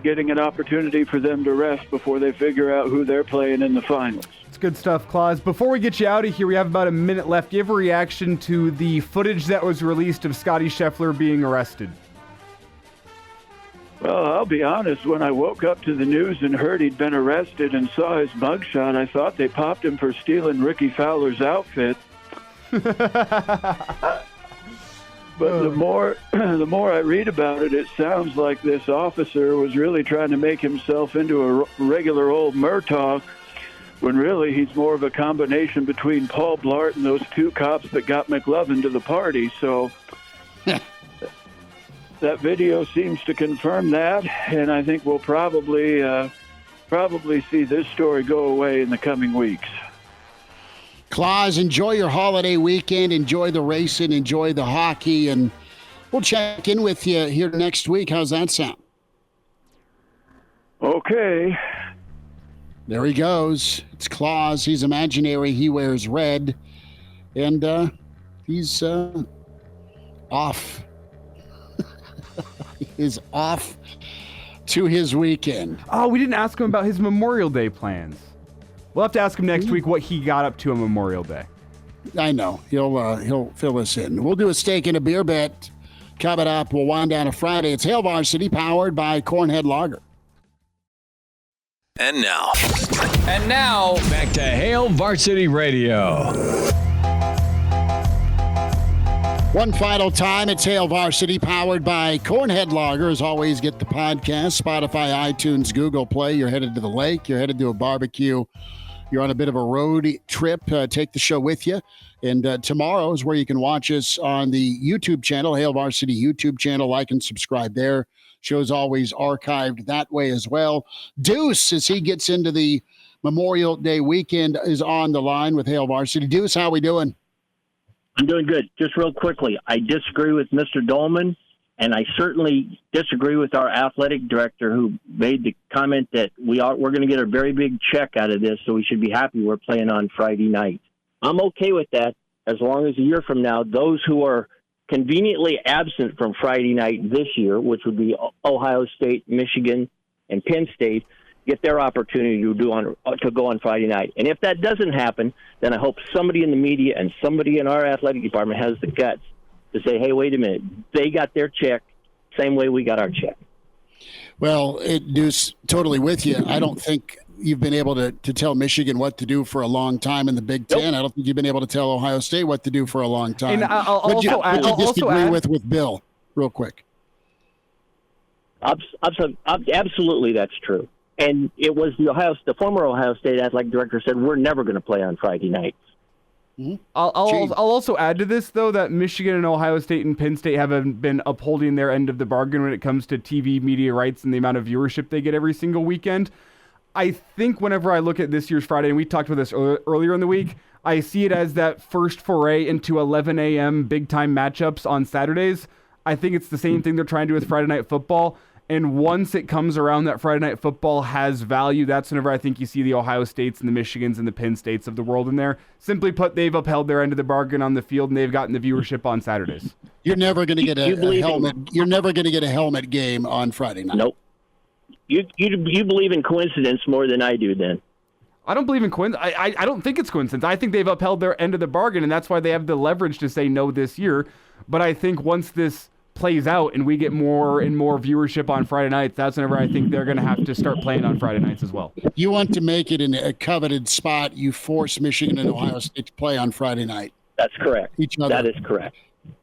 getting an opportunity for them to rest before they figure out who they're playing in the finals. It's good stuff, Claus. Before we get you out of here, we have about a minute left. Give a reaction to the footage that was released of Scotty Scheffler being arrested. Well, I'll be honest. When I woke up to the news and heard he'd been arrested and saw his mugshot, I thought they popped him for stealing Ricky Fowler's outfit. But the more I read about it, it sounds like this officer was really trying to make himself into a regular old Murtaugh, when really he's more of a combination between Paul Blart and those two cops that got McLovin to the party. So that video seems to confirm that, and I think we'll probably see this story go away in the coming weeks. Claus, enjoy your holiday weekend. Enjoy the racing. Enjoy the hockey. And we'll check in with you here next week. How's that sound? Okay. There he goes. It's Claus. He's imaginary. He wears red. And he's off. He's off to his weekend. Oh, we didn't ask him about his Memorial Day plans. We'll have to ask him next week what he got up to on Memorial Day. I know. He'll fill us in. We'll do a steak and a beer bet coming up. We'll wind down a Friday. It's Hail Varsity, powered by Cornhead Lager. And now, back to Hail Varsity Radio. One final time, it's Hail Varsity, powered by Cornhead Lager. As always, get the podcast, Spotify, iTunes, Google Play. You're headed to the lake. You're headed to a barbecue. You're on a bit of a road trip. Take the show with you. And tomorrow is where you can watch us on the YouTube channel, Hail Varsity YouTube channel. Like and subscribe there. Show's always archived that way as well. Deuce, as he gets into the Memorial Day weekend, is on the line with Hail Varsity. Deuce, how we doing? I'm doing good. Just real quickly, I disagree with Mr. Doleman, and I certainly disagree with our athletic director who made the comment that we're going to get a very big check out of this, so we should be happy we're playing on Friday night. I'm okay with that as long as a year from now, those who are conveniently absent from Friday night this year, which would be Ohio State, Michigan, and Penn State, get their opportunity to go on Friday night. And if that doesn't happen, then I hope somebody in the media and somebody in our athletic department has the guts to say, hey, wait a minute, they got their check same way we got our check. Well, Deuce, totally with you. I don't think you've been able to tell Michigan what to do for a long time in the Big Ten. Nope. I don't think you've been able to tell Ohio State what to do for a long time. And I'll also disagree with Bill, real quick. Absolutely, that's true. And it was the former Ohio State athletic director said, we're never going to play on Friday nights. Mm-hmm. I'll also add to this, though, that Michigan and Ohio State and Penn State haven't been upholding their end of the bargain when it comes to TV media rights and the amount of viewership they get every single weekend. I think whenever I look at this year's Friday, and we talked about this earlier in the week, I see it as that first foray into 11 a.m. big-time matchups on Saturdays. I think it's the same thing they're trying to do with Friday Night Football. And once it comes around that Friday Night Football has value, that's whenever I think you see the Ohio States and the Michigans and the Penn States of the world in there. Simply put, they've upheld their end of the bargain on the field, and they've gotten the viewership on Saturdays. You're never going to get a helmet. You're never going to get a helmet game on Friday night. Nope. You believe in coincidence more than I do, then. I don't believe in coincidence. I don't think it's coincidence. I think they've upheld their end of the bargain, and that's why they have the leverage to say no this year. But I think once this plays out and we get more and more viewership on Friday nights, that's whenever I think they're going to have to start playing on Friday nights as well. You want to make it in a coveted spot. You force Michigan and Ohio State to play on Friday night. That's correct. Each other. That is correct.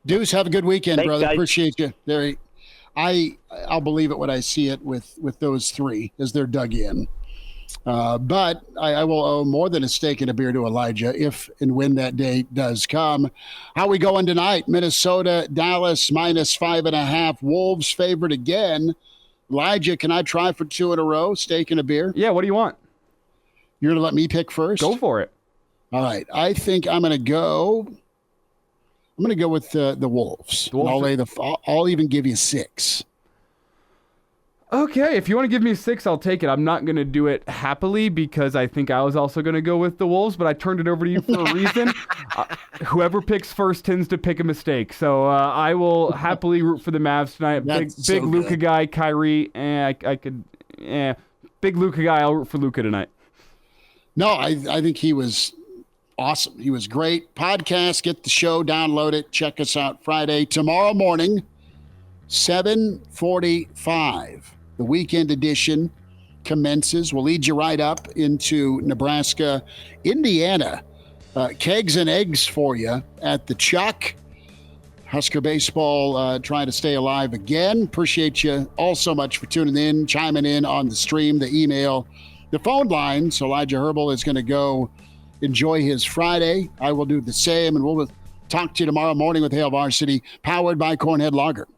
Deuce, have a good weekend, Thanks, brother. guys. Appreciate you. I'll believe it when I see it with those three as they're dug in. But I will owe more than a steak and a beer to Elijah if and when that day does come. How we going tonight? Minnesota, Dallas, -5.5. Wolves favored again. Elijah, can I try for 2 in a row? Steak and a beer? Yeah, what do you want? You're going to let me pick first? Go for it. All right. I think I'm going to go with the Wolves. I'll even give you 6. Okay, if you want to give me 6, I'll take it. I'm not going to do it happily because I think I was also going to go with the Wolves, but I turned it over to you for a reason. Whoever picks first tends to pick a mistake. So I will happily root for the Mavs tonight. Big Luka guy, Kyrie. Big Luka guy, I'll root for Luka tonight. No, I think he was awesome. He was great. Podcast, get the show, download it, check us out Friday. Tomorrow morning, 7:45. The weekend edition commences. We'll lead you right up into Nebraska, Indiana. kegs and eggs for you at the Chuck. Husker baseball trying to stay alive again. Appreciate you all so much for tuning in, chiming in on the stream, the email, the phone line. So Elijah Herbel is going to go enjoy his Friday. I will do the same, and we'll talk to you tomorrow morning with Hail Varsity, powered by Cornhead Lager.